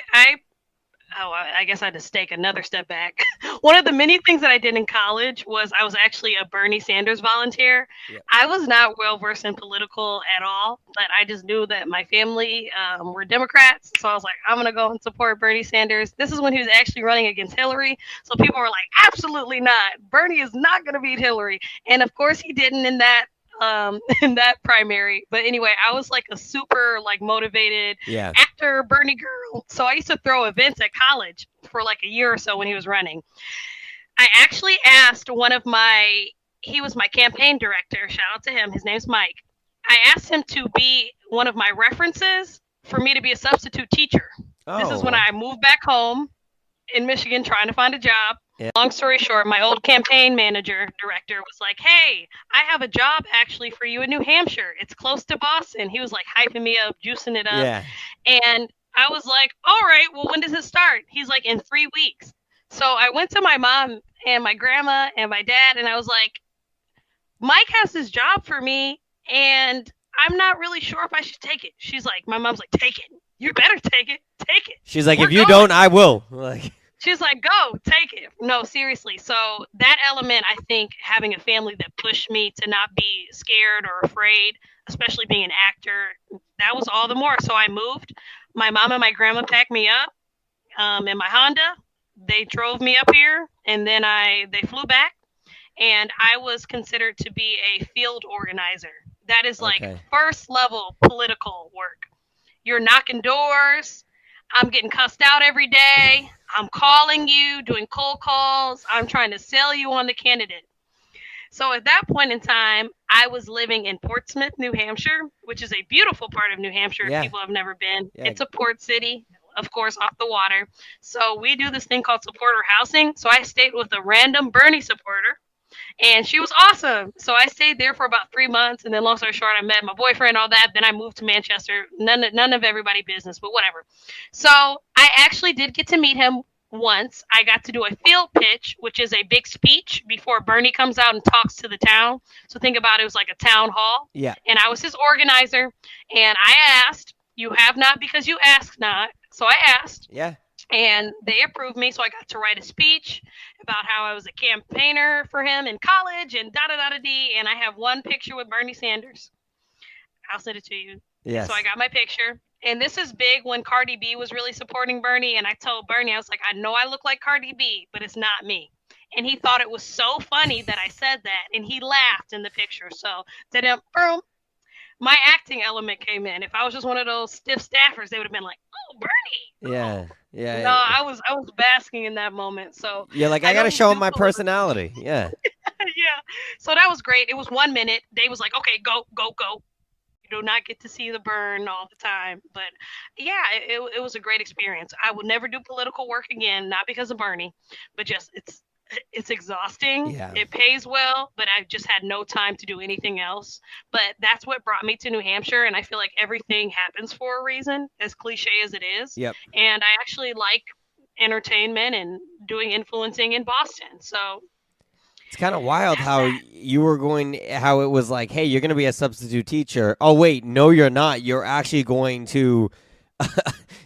guess I had to take another step back. One of the many things that I did in college was I was actually a Bernie Sanders volunteer. Yeah. I was not well versed in political at all, but I just knew that my family were Democrats. So I was like, I'm going to go and support Bernie Sanders. This is when he was actually running against Hillary. So people were like, absolutely not. Bernie is not going to beat Hillary. And of course he didn't in that primary. But anyway, I was like a super like motivated Yeah. actor Bernie girl. So I used to throw events at college for like a year or so when he was running. I actually asked one of my he was my campaign director. Shout out to him. His name's Mike. I asked him to be one of my references for me to be a substitute teacher. This is when I moved back home in Michigan trying to find a job. Yeah. Long story short, my old campaign director was like, hey, I have a job actually for you in New Hampshire. It's close to Boston. He was like hyping me up, juicing it up. Yeah. And I was like, all right, well, when does it start? He's like, in 3 weeks. So I went to my mom and my grandma and my dad, and I was like, Mike has this job for me, and I'm not really sure if I should take it. She's like, my mom's like, take it. You better take it. Take it. She's like, if you don't, I will. Like, she's like, go, take it. No, seriously. So that element, I think, having a family that pushed me to not be scared or afraid, especially being an actor, that was all the more. So I moved. My mom and my grandma packed me up in my Honda. They drove me up here, and then they flew back. And I was considered to be a field organizer. That is like first level political work. You're knocking doors. I'm getting cussed out every day. I'm calling you, doing cold calls. I'm trying to sell you on the candidate. So at that point in time, I was living in Portsmouth, New Hampshire, which is a beautiful part of New Hampshire if people have never been. Yeah. It's a port city, of course, off the water. So we do this thing called supporter housing. So I stayed with a random Bernie supporter. And she was awesome. So I stayed there for about 3 months. And then long story short, I met my boyfriend, all that. Then I moved to Manchester. None of everybody business, but whatever. So I actually did get to meet him once. I got to do a field pitch, which is a big speech before Bernie comes out and talks to the town. So think about it was like a town hall. Yeah. And I was his organizer. And I asked, you have not because you ask not. So I asked. Yeah. And they approved me, so I got to write a speech about how I was a campaigner for him in college and da-da-da-da-dee, and I have one picture with Bernie Sanders. I'll send it to you. Yes. So I got my picture. And this is big when Cardi B was really supporting Bernie, and I told Bernie, I was like, I know I look like Cardi B, but it's not me. And he thought it was so funny that I said that, and he laughed in the picture. So, boom. My acting element came in. If I was just one of those stiff staffers, they would have been like, "Oh, Bernie." Yeah, yeah. No, I was basking in that moment. So yeah, like I gotta show them my personality. Yeah. Yeah. So that was great. It was 1 minute. They was like, "Okay, go, go, go." You do not get to see the burn all the time, but yeah, it was a great experience. I would never do political work again, not because of Bernie, but just it's exhausting. Yeah. It pays well, but I just had no time to do anything else. But that's what brought me to New Hampshire, and I feel like everything happens for a reason, as cliche as it is. Yep. And I actually like entertainment and doing influencing in Boston. So it's kind of wild how it was like, hey, you're going to be a substitute teacher. Oh, wait, no, you're not. You're actually going to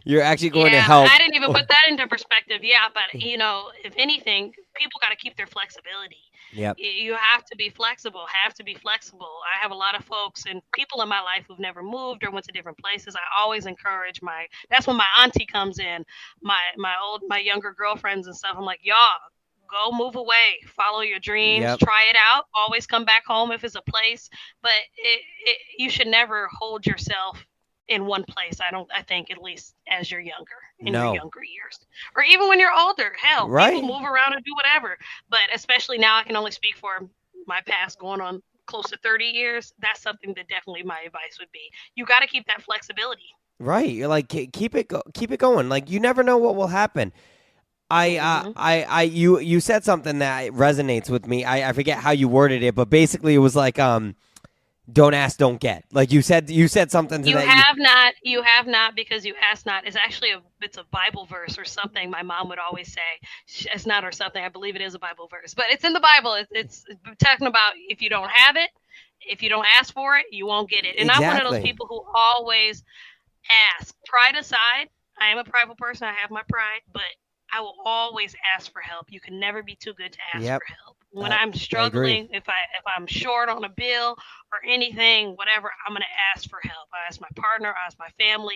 to help. I didn't even put that into perspective. Yeah, but if anything, people got to keep their flexibility. Yep. You have to be flexible. I have a lot of folks and people in my life who've never moved or went to different places. I always encourage that's when my auntie comes in, my younger girlfriends and stuff. I'm like, y'all, go move away, follow your dreams, Yep. Try it out. Always come back home if it's a place, but you should never hold yourself in one place. I think at least as you're younger, in your younger years, or even when you're older. Hell, right. People move around and do whatever. But especially now, I can only speak for my past, going on close to 30 years. That's something that definitely my advice would be. You got to keep that flexibility. Right. You're like, keep it going. Like, you never know what will happen. You said something that resonates with me. I forget how you worded it, but basically it was like, don't ask, don't get. Like you said something to that. You have not because you ask not. It's actually it's a Bible verse or something. My mom would always say it's not or something. I believe it is a Bible verse, but it's in the Bible. It's talking about if you don't have it, if you don't ask for it, you won't get it. And exactly. I'm one of those people who always ask. Pride aside, I am a prideful person. I have my pride, but I will always ask for help. You can never be too good to ask for help. When I'm struggling, if I'm short on a bill or anything, whatever, I'm going to ask for help. I ask my partner, I ask my family.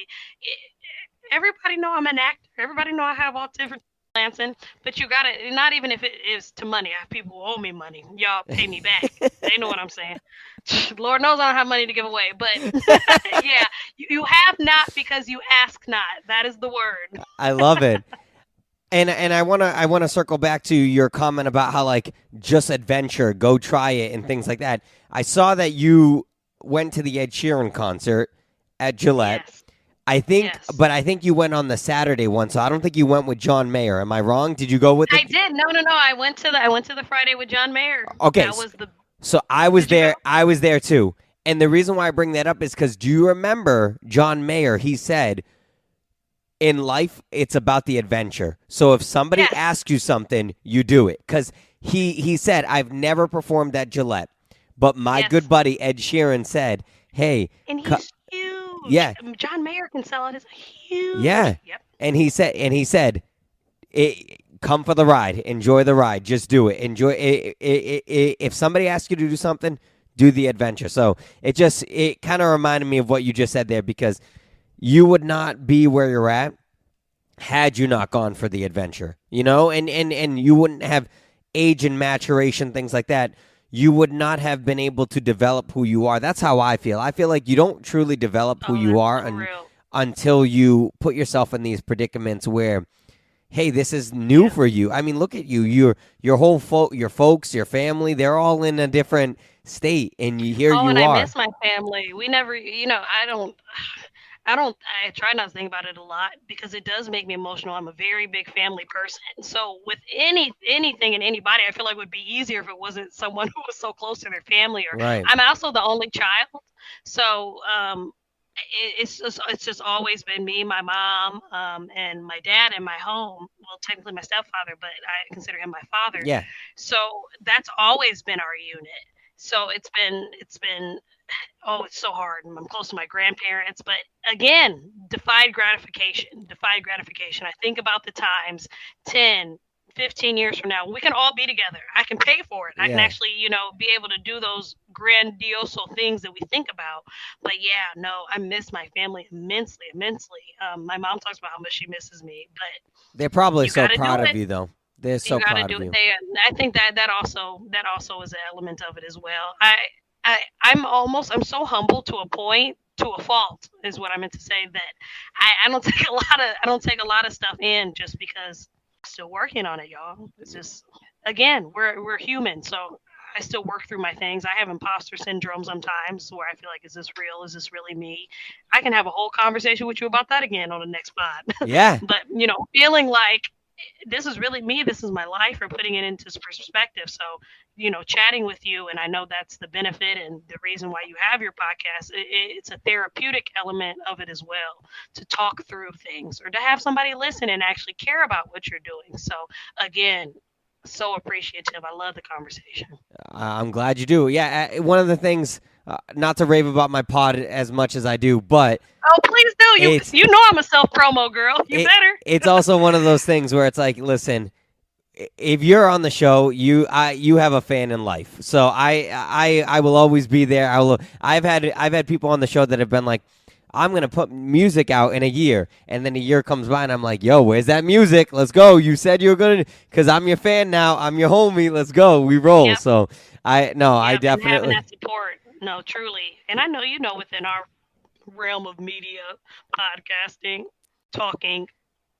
Everybody know I'm an actor. Everybody know I have all different freelancing, but you got to, not even if it is to money. I have people who owe me money. Y'all pay me back. They know what I'm saying. Lord knows I don't have money to give away, but yeah, you have not because you ask not. That is the word. I love it. And I wanna circle back to your comment about how like just adventure, go try it and things like that. I saw that you went to the Ed Sheeran concert at Gillette. Yes. Yes. But I think you went on the Saturday one, so I don't think you went with John Mayer. Am I wrong? Did you go with I the? did. No, no, no. I went to the Friday with John Mayer. Okay, That was the. so I was Did you go? there. I was there too. And the reason why I bring that up is because do you remember John Mayer? He said in life it's about the adventure. So if somebody Yes. asks you something, you do it. Because he said I've never performed at Gillette, but my Yes. good buddy Ed Sheeran said, "Hey, And co- he's huge. yeah, John Mayer can sell out. Is huge. yeah," Yep. and he said come for the ride. Enjoy the ride. Just do it. Enjoy it. If somebody asks you to do something, do the adventure. So it kind of reminded me of what you just said there because you would not be where you're at had you not gone for the adventure. You know, and you wouldn't have age and maturation, things like that. You would not have been able to develop who you are. That's how I feel. I feel like you don't truly develop who Oh, you that's are so real. until you put yourself in these predicaments where hey, this is new Yeah. for you. I mean, look at you. Your your folks, your family, they're all in a different state, and here Oh, and you I are. miss my family. We never, I try not to think about it a lot because it does make me emotional. I'm a very big family person. So with anything and anybody, I feel like it would be easier if it wasn't someone who was so close to their family. Or Right. I'm also the only child, so it's just always been me, my mom, and my dad in my home. Well, technically my stepfather, but I consider him my father. Yeah. So that's always been our unit. So it's been oh, it's so hard. I'm close to my grandparents, but again, defied gratification. I think about the times 10, 15 years from now, we can all be together. I can pay for it. I can Yeah. actually, be able to do those grandiose things that we think about. But yeah, no, I miss my family immensely, immensely. My mom talks about how much she misses me, but They're probably you so got to do proud of it. you, though. They're You so got to proud do of it. you. I think that also is an element of it as well. I'm so humble to a point, to a fault, is what I meant to say. That I don't take a lot of stuff in just because I'm still working on it, y'all. It's just again, we're human, so I still work through my things. I have imposter syndrome sometimes where I feel like, is this real? Is this really me? I can have a whole conversation with you about that again on the next pod. Yeah. But feeling like this is really me, this is my life, or putting it into perspective. So chatting with you, and I know that's the benefit and the reason why you have your podcast. It's a therapeutic element of it as well, to talk through things or to have somebody listen and actually care about what you're doing. So again, so appreciative. I love the conversation. I'm glad you do. Yeah. One of the things, not to rave about my pod as much as I do, but Oh, please do. You it's you know I'm a self promo girl. You it better. it's also one of those things where it's like, listen, if you're on the show, you have a fan in life. So I will always be there. I've had people on the show that have been like, I'm gonna put music out in a year, and then a year comes by, and I'm like, yo, where's that music? Let's go. You said you were gonna, because I'm your fan now. I'm your homie. Let's go. We roll. Yep. So I Yep. And having definitely. that support. No, truly. And I know within our realm of media, podcasting, talking,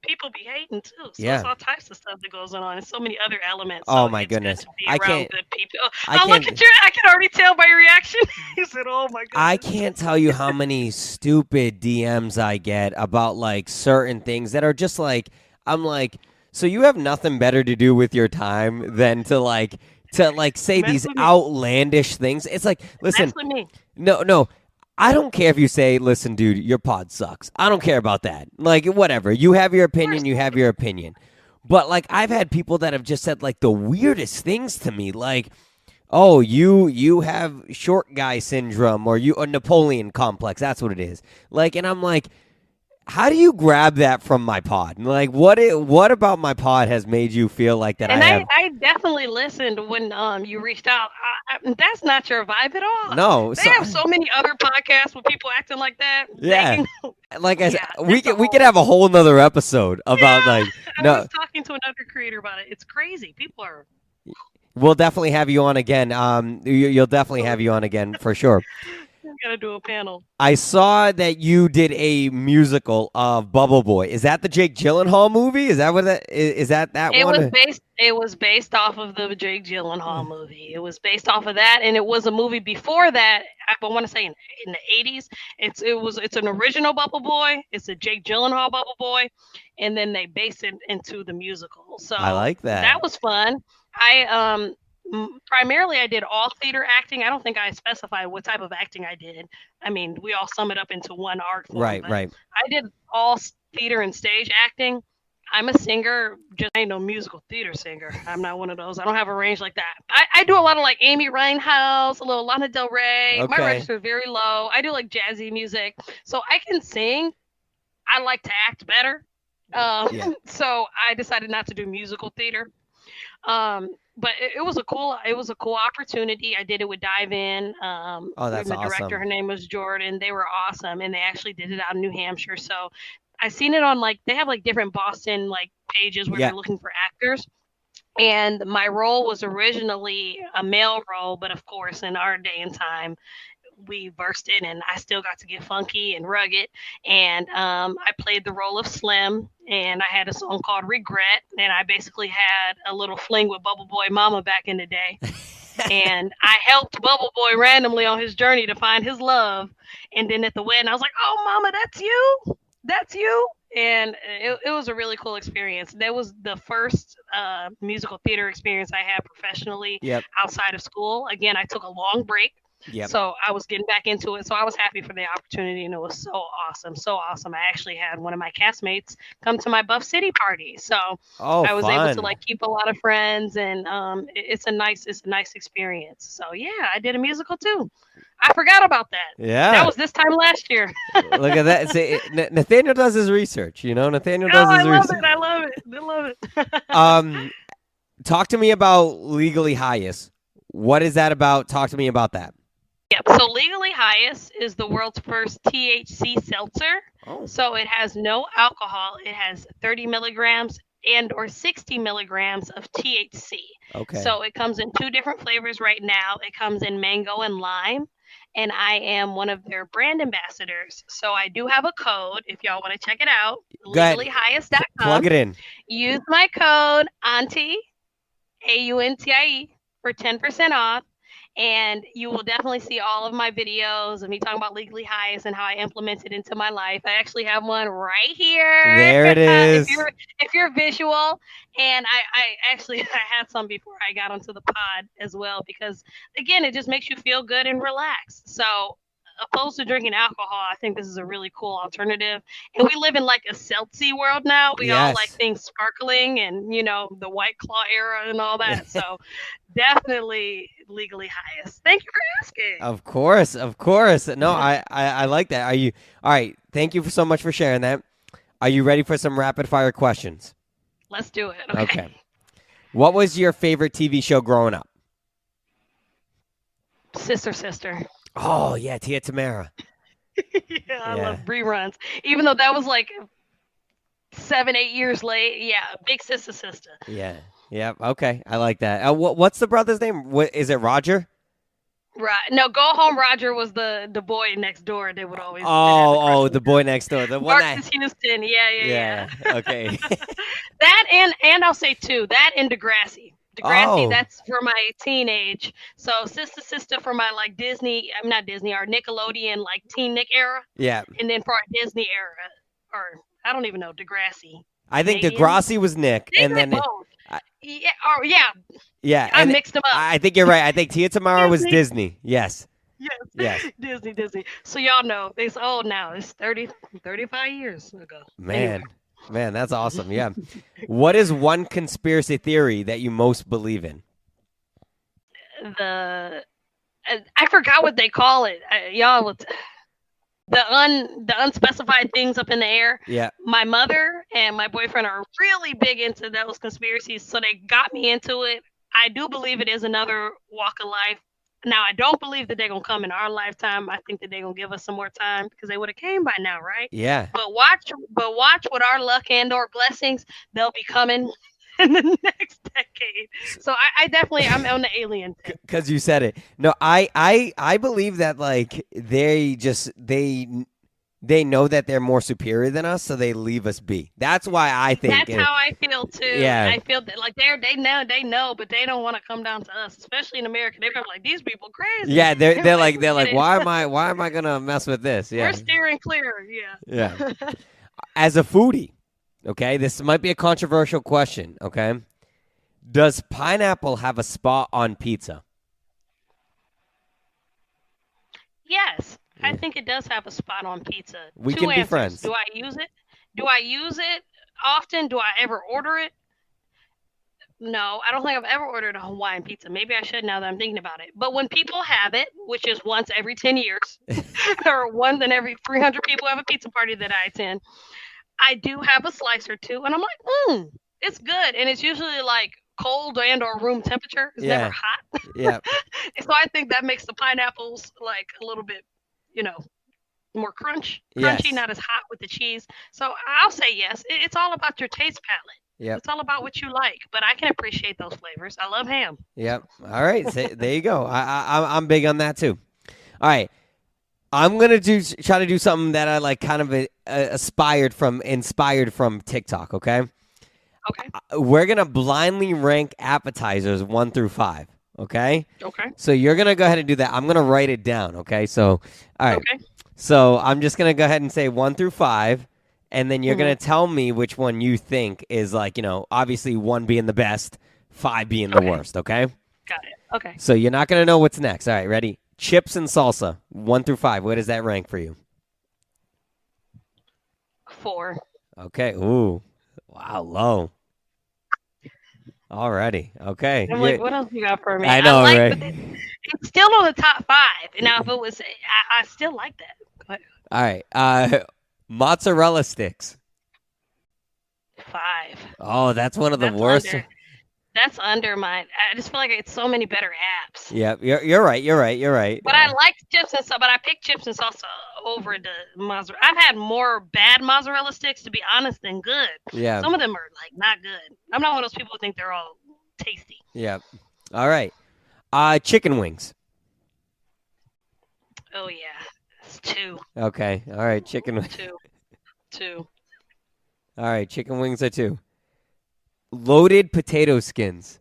people be hating too. So it's Yeah. all types of stuff that goes on, and so many other elements. Oh So my it's good goodness. to be I around can't. good people. I Oh, look can't. at you! I can already tell by your reaction. You said, "Oh my I goodness." can't tell you how many stupid DMs I get about like certain things that are just like I'm like, so you have nothing better to do with your time than to say Mess these with me. outlandish things. It's like, Mess listen, with me. no. I don't care if you say, listen, dude, your pod sucks. I don't care about that. Like, whatever. You have your Of course. opinion, you have your opinion. But like I've had people that have just said like the weirdest things to me, like, oh, you have short guy syndrome or you a Napoleon complex. That's what it is. Like, and I'm like, how do you grab that from my pod? Like, what about my pod has made you feel like that? I And I, have I definitely listened when you reached out. That's not your vibe at all. no. They So have so many other podcasts with people acting like that. They yeah, can, like I said, yeah, we that's a could whole. have a whole nother episode about Yeah, like I no. was talking to another creator about it. It's crazy. People are We'll definitely have you on again. You'll definitely have you on again for sure. gotta do a panel. I saw that you did a musical of Bubble Boy. Is that the Jake Gyllenhaal movie? Is that what that is? That It was one? based. It was based off of the Jake Gyllenhaal movie. It was based off of that, and it was a movie before that. I want to say in the 80s. It's an original Bubble Boy. It's a Jake Gyllenhaal Bubble Boy, and then they based it into the musical. So I like that. that was fun. Primarily I did all theater acting. I don't think I specified what type of acting I did. I mean, we all sum it up into one art form. Right. I did all theater and stage acting. I'm a singer, just ain't no musical theater singer. I'm not one of those. I don't have a range like that. I do a lot of like Amy Winehouse, a little Lana Del Rey. Okay. My register is very low. I do like jazzy music, so I can sing. I like to act better. So I decided not to do musical theater. But it was a cool opportunity. I did it with Dive In. That's the director, awesome. her name was Jordan. They were awesome, and they actually did it out in New Hampshire. So I seen it on they have like different Boston like pages where they're looking for actors. And my role was originally a male role, but of course, in our day and time, we versed it, and I still got to get funky and rugged. And I played the role of Slim, and I had a song called Regret, and I basically had a little fling with Bubble Boy Mama back in the day. And I helped Bubble Boy randomly on his journey to find his love. And then at the wedding, I was like, "Oh, Mama, that's you? That's you?" And it was a really cool experience. That was the first musical theater experience I had professionally outside of school. Again, I took a long break. So I was getting back into it. So I was happy for the opportunity, and it was so awesome. So awesome. I actually had one of my castmates come to my Buff City party. So I was able to like keep a lot of friends, and it's a nice experience. So yeah, I did a musical too. I forgot about that. Yeah. That was this time last year. Look at that. See, Nathanael does his research, Nathanael does his research. I love it. Talk to me about Legally Highest. What is that about? Talk to me about that. Yep. So Legally Highest is the world's first THC seltzer. Oh. So it has no alcohol. It has 30 milligrams and or 60 milligrams of THC. Okay. So it comes in 2 different flavors right now. It comes in mango and lime. And I am one of their brand ambassadors. So I do have a code if y'all want to check it out. LegallyHighest.com. Plug it in. Use my code Auntie, AUNTIE, for 10% off. And you will definitely see all of my videos of me talking about Legally Highest and how I implement it into my life. I actually have one right here. There it is. if you're visual. And I actually had some before I got onto the pod as well, because again, it just makes you feel good and relaxed. So opposed to drinking alcohol, I think this is a really cool alternative. And we live in like a seltzy world now. We all like things sparkling and, the White Claw era and all that. So definitely Legally Highest. Thank you for asking. Of course. No, I like that. Are you all right? Thank you so much for sharing that. Are you ready for some rapid fire questions? Let's do it. Okay. What was your favorite TV show growing up? Sister. Oh yeah, Tia Tamara. I love reruns. Even though that was like 7-8 years late. Yeah, big sister. Yeah. Okay, I like that. What's the brother's name? Is it Roger? Right. No, Go Home Roger was the boy next door. They would always. The boy next door. The one Marcus Houston. Yeah. Okay. That and I'll say 2. That and Degrassi. That's for my teenage. So sister for my like Disney. I'm not Disney, our Nickelodeon like Teen Nick era. Yeah. And then for our Disney era, or I don't even know, Degrassi. I think Degrassi was Nick, and then both. Yeah. I mixed them up. I think you're right. I think Tia Tamara was Disney. Yes. Yes. Disney. So y'all know it's old now. It's 35 years ago. Man, that's awesome. Yeah. What is one conspiracy theory that you most believe in? I forgot what they call it. The unspecified things up in the air. Yeah. My mother and my boyfriend are really big into those conspiracies, so they got me into it. I do believe it is another walk of life. Now, I don't believe that they're going to come in our lifetime. I think that they're going to give us some more time, because they would have came by now, right? Yeah. But watch with our luck and or blessings, they'll be coming in the next decade. So I definitely I'm on the alien thing. Because you said it. No, I believe that like they know that they're more superior than us, so they leave us be. That's why I think. That's how I feel too. Yeah. I feel that like they know, but they don't want to come down to us, especially in America. They're probably like, these people crazy. Yeah, they're like why am I gonna mess with this? Yeah. We're steering clear. Yeah. Yeah. As a foodie, okay, this might be a controversial question. Okay, does pineapple have a spot on pizza? Yes, I think it does have a spot on pizza. We Two can be answers. friends. Do I use it? Do I use it often? Do I ever order it? No, I don't think I've ever ordered a Hawaiian pizza. Maybe I should now that I'm thinking about it. But when people have it, which is once every 10 years, or once in every 300 people have a pizza party that I attend, I do have a slice or two, and I'm like, it's good. And it's usually like cold and or room temperature. It's never hot. Yeah. So I think that makes the pineapples like a little bit, more crunchy, Yes. not as hot with the cheese. So I'll say yes. It's all about your taste palette. Yep. It's all about what you like, but I can appreciate those flavors. I love ham. Yep. All right. So, there you go. I'm big on that too. All right. I'm gonna try to do something that I like, kind of inspired from TikTok. Okay. Okay. We're gonna blindly rank appetizers 1 through 5. Okay. Okay. So you're gonna go ahead and do that. I'm gonna write it down. Okay. So all right. Okay. So I'm just gonna go ahead and say 1 through 5. And then you're going to tell me which one you think is like, obviously 1 being the best, 5 being the worst, okay? Got it. Okay. So you're not going to know what's next. All right, ready? Chips and salsa, 1 through 5. Where does that rank for you? 4. Okay. Ooh. Wow, low. Alrighty. Okay. I'm like, what else you got for me? I know, right? But it's still on the top 5. Now, if it was, I still like that. Go ahead. All right. Mozzarella sticks. 5. Oh, that's one of the worst. That's under mine. I just feel like it's so many better apps. Yeah, you're right. But I like chips and salsa. But I pick chips and salsa over the mozzarella. I've had more bad mozzarella sticks, to be honest, than good. Yeah. Some of them are like not good. I'm not one of those people who think they're all tasty. Yeah. All right. Chicken wings. Oh yeah. 2. Okay. All right. Chicken wings. 2. All right. Chicken wings are 2. Loaded potato skins.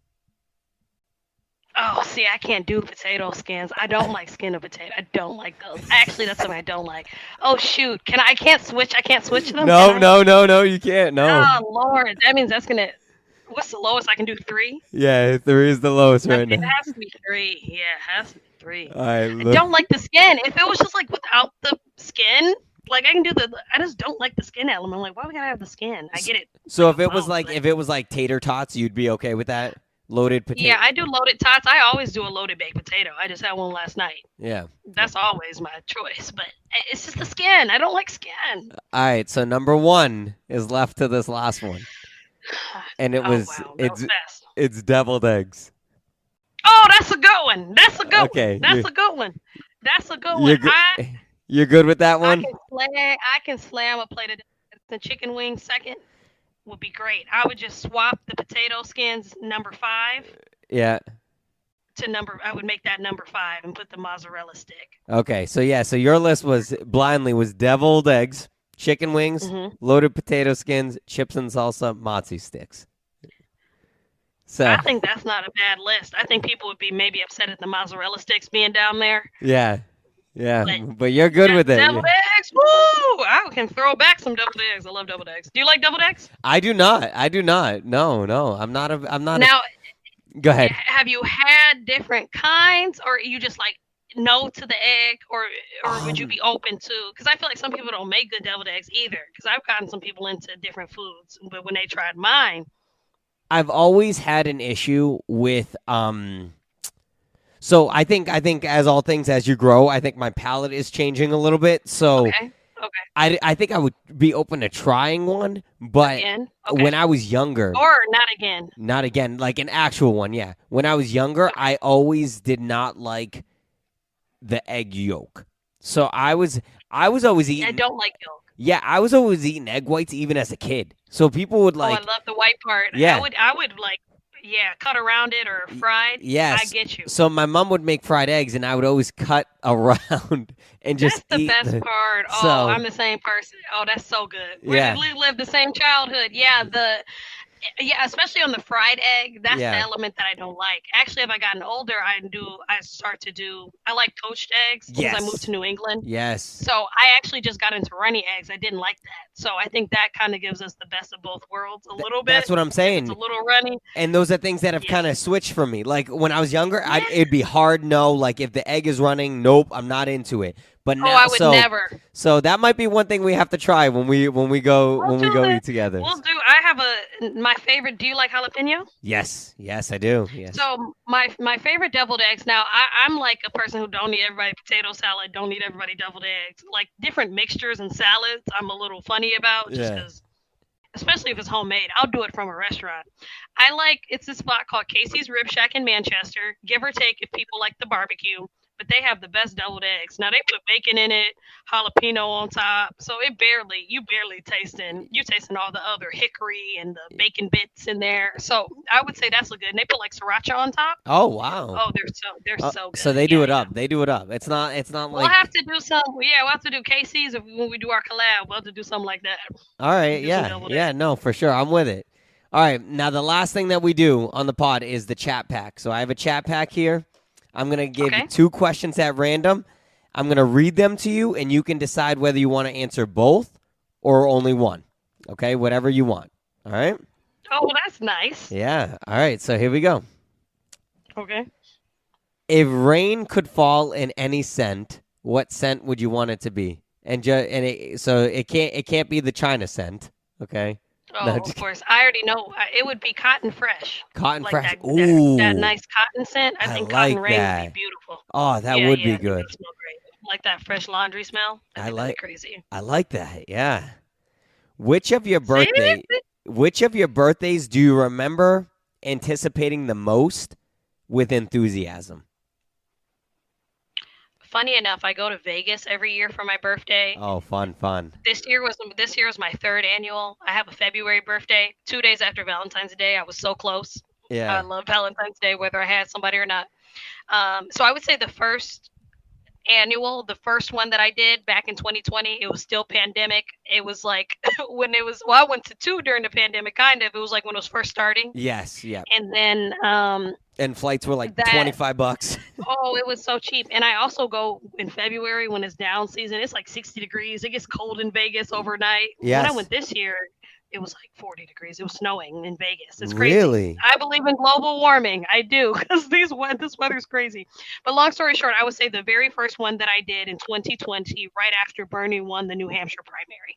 Oh, see, I can't do potato skins. I don't like skin of potato. I don't like those. Actually, that's something I don't like. Oh shoot. I can't switch them? No, you can't. No. Oh Lord. That means that's gonna. What's the lowest I can do? 3? Yeah, 3 is the lowest right now. It has to be 3. Yeah, it has to be 3. All right. I don't like the skin. If it was just like without the skin, like I can do I just don't like the skin element. I'm like, why we gotta have the skin? I get it. So if it was like tater tots, you'd be okay with that? Loaded potato. Yeah, I do loaded tots. I always do a loaded baked potato. I just had one last night. Yeah. That's always my choice, but it's just the skin. I don't like skin. All right, so number 1 is left to this last one. And it's deviled eggs. Oh, that's a good one. That's a good Okay, one. That's a good one. That's a good one. You're good with that one? I can slam a plate of the chicken wings second. Would be great. I would just swap the potato skins number 5. Yeah. I would make that number 5 and put the mozzarella stick. Okay, so your list was deviled eggs, chicken wings, loaded potato skins, chips and salsa, mozzie sticks. So I think that's not a bad list. I think people would be maybe upset at the mozzarella sticks being down there. Yeah. But you're good with it. Deviled eggs, woo! I can throw back some deviled eggs. I love deviled eggs. Do you like deviled eggs? I do not. No. I'm not. Now, go ahead. Have you had different kinds, or you just like no to the egg, or would you be open to? Because I feel like some people don't make good deviled eggs either. Because I've gotten some people into different foods, but when they tried mine, I've always had an issue with So I think as all things, as you grow, I think my palate is changing a little bit. So okay. I think I would be open to trying one, but when I was younger, or not again, like an actual one. Yeah, when I was younger, I always did not like the egg yolk. So I was always I eating. don't like yolk. Yeah, I was always eating egg whites even as a kid. So people would Oh, I like, love the white part. yeah, I would like, yeah, cut around it or fried. I yes. get you. So my mom would make fried eggs, and I would always cut around and That's just the eat best the. part. Oh, So I'm the same person. Oh, that's so good. yeah, We live the same childhood. Yeah, especially on the fried egg. That's the yeah, element that I don't like. Actually, as I gotten older, I like poached eggs since I moved yes, to New England. yes. So I actually just got into runny eggs. I didn't like that. So I think that kind of gives us the best of both worlds a little That's bit. what I'm If it's a saying. little runny, And those are things that have yeah. kind of switched for me. Like when I was younger, Yeah. it'd be hard no. Like if the egg is running, nope, I'm not into it. But Oh, now, I would never. so that might be one thing we have to try when we We'll do eat that. together. We'll do. I have my favorite. Do you like jalapeno? Yes, yes, I do. Yes. So my favorite deviled eggs. Now I'm like a person who don't eat everybody potato salad, don't eat everybody deviled eggs. Like different mixtures and salads, I'm a little funny about just Yeah. because, especially if it's homemade. I'll do it from a restaurant. It's a spot called Casey's Rib Shack in Manchester. Give or take if people like the barbecue, but they have the best deviled eggs. Now they put bacon in it, jalapeno on top, so you barely tasting all the other hickory and the bacon bits in there. So I would say that's a good. And they put like sriracha on top. Oh wow. Oh, they're so good. So they do Yeah, it yeah. up. They do it up. It's not. It's not We'll like. have to do some. Yeah, we'll have to do Casey's when we do our collab. We'll have to do something like that. All right. Do some Yeah. deviled Yeah. eggs. No, for sure. I'm with it. All right. Now the last thing that we do on the pod is the chat pack. So I have a chat pack here. I'm gonna give Okay. you 2 questions at random. I'm gonna read them to you, and you can decide whether you want to answer both or only one. Okay. Whatever you want. All right. Oh, well, that's nice. Yeah. All right. So here we go. Okay. If rain could fall in any scent, what scent would you want it to be? So it can't be the China scent, okay? Oh, No, of just course. I already know. It would be cotton fresh. cotton Like fresh. that Ooh, nice cotton scent. I I think like cotton rain would that. be beautiful. Oh, that Yeah, would yeah, be I think good. it'd smell great. Like that fresh laundry smell. I I think that'd like be crazy. I like that. Yeah. Which of your See? birthdays do you remember anticipating the most with enthusiasm? Funny enough, I go to Vegas every year for my birthday. Oh, fun. This year was my third annual. I have a February birthday, 2 days after Valentine's Day. I was so close. I Yeah. love Valentine's Day, whether I had somebody or not. So I would say the first annual, the first one that I did back in 2020, it was still pandemic. It was like when it was, well, I went to two during the pandemic, kind of. It was like when it was first starting. Yes, yeah. And then And flights were like that, $25. oh, it was so cheap. And I also go in February when it's down season. It's like 60 degrees. It gets cold in Vegas overnight. Yes. When I went this year, it was like 40 degrees. It was snowing in Vegas. It's crazy. Really? I believe in global warming. I do, because this weather's crazy. But long story short, I would say the very first one that I did in 2020, right after Bernie won the New Hampshire primary.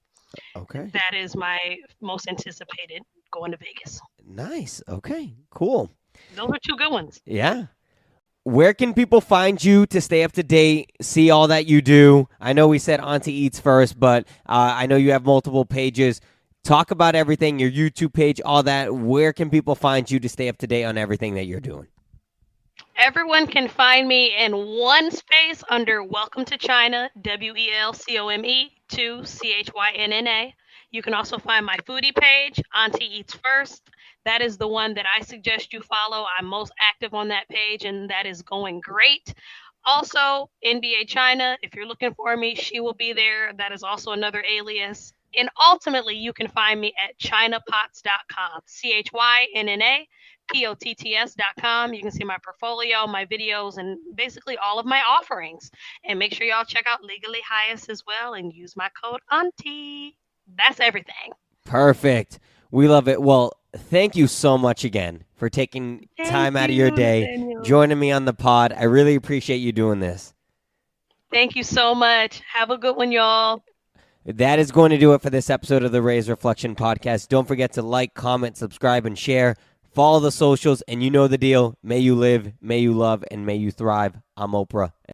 Okay. That is my most anticipated, going to Vegas. Nice. Okay. Cool. Those are two good ones. Yeah. Where can people find you to stay up to date, see all that you do? I know we said Auntie Eats first, but I know you have multiple pages. Talk about everything, your YouTube page, all that. Where can people find you to stay up to date on everything that you're doing? Everyone can find me in one space under Welcome to Chynna, WELCOME2CHYNNA. You can also find my foodie page, Auntie Eats First. That is the one that I suggest you follow. I'm most active on that page, and that is going great. Also, NBA Chynna, if you're looking for me, she will be there. That is also another alias. And ultimately, you can find me at ChynnaPots.com, ChynnaPotts.com. You can see my portfolio, my videos, and basically all of my offerings. And make sure y'all check out Legally Highest as well and use my code Auntie. That's everything. Perfect. We love it. Well, thank you so much again for taking time out of your day, Nathanael. joining me on the pod. I really appreciate you doing this. Thank you so much. Have a good one, y'all. That is going to do it for this episode of the Reyes Reflection podcast. Don't forget to like, comment, subscribe, and share. Follow the socials, and you know the deal. May you live, may you love, and may you thrive. I'm Oprah.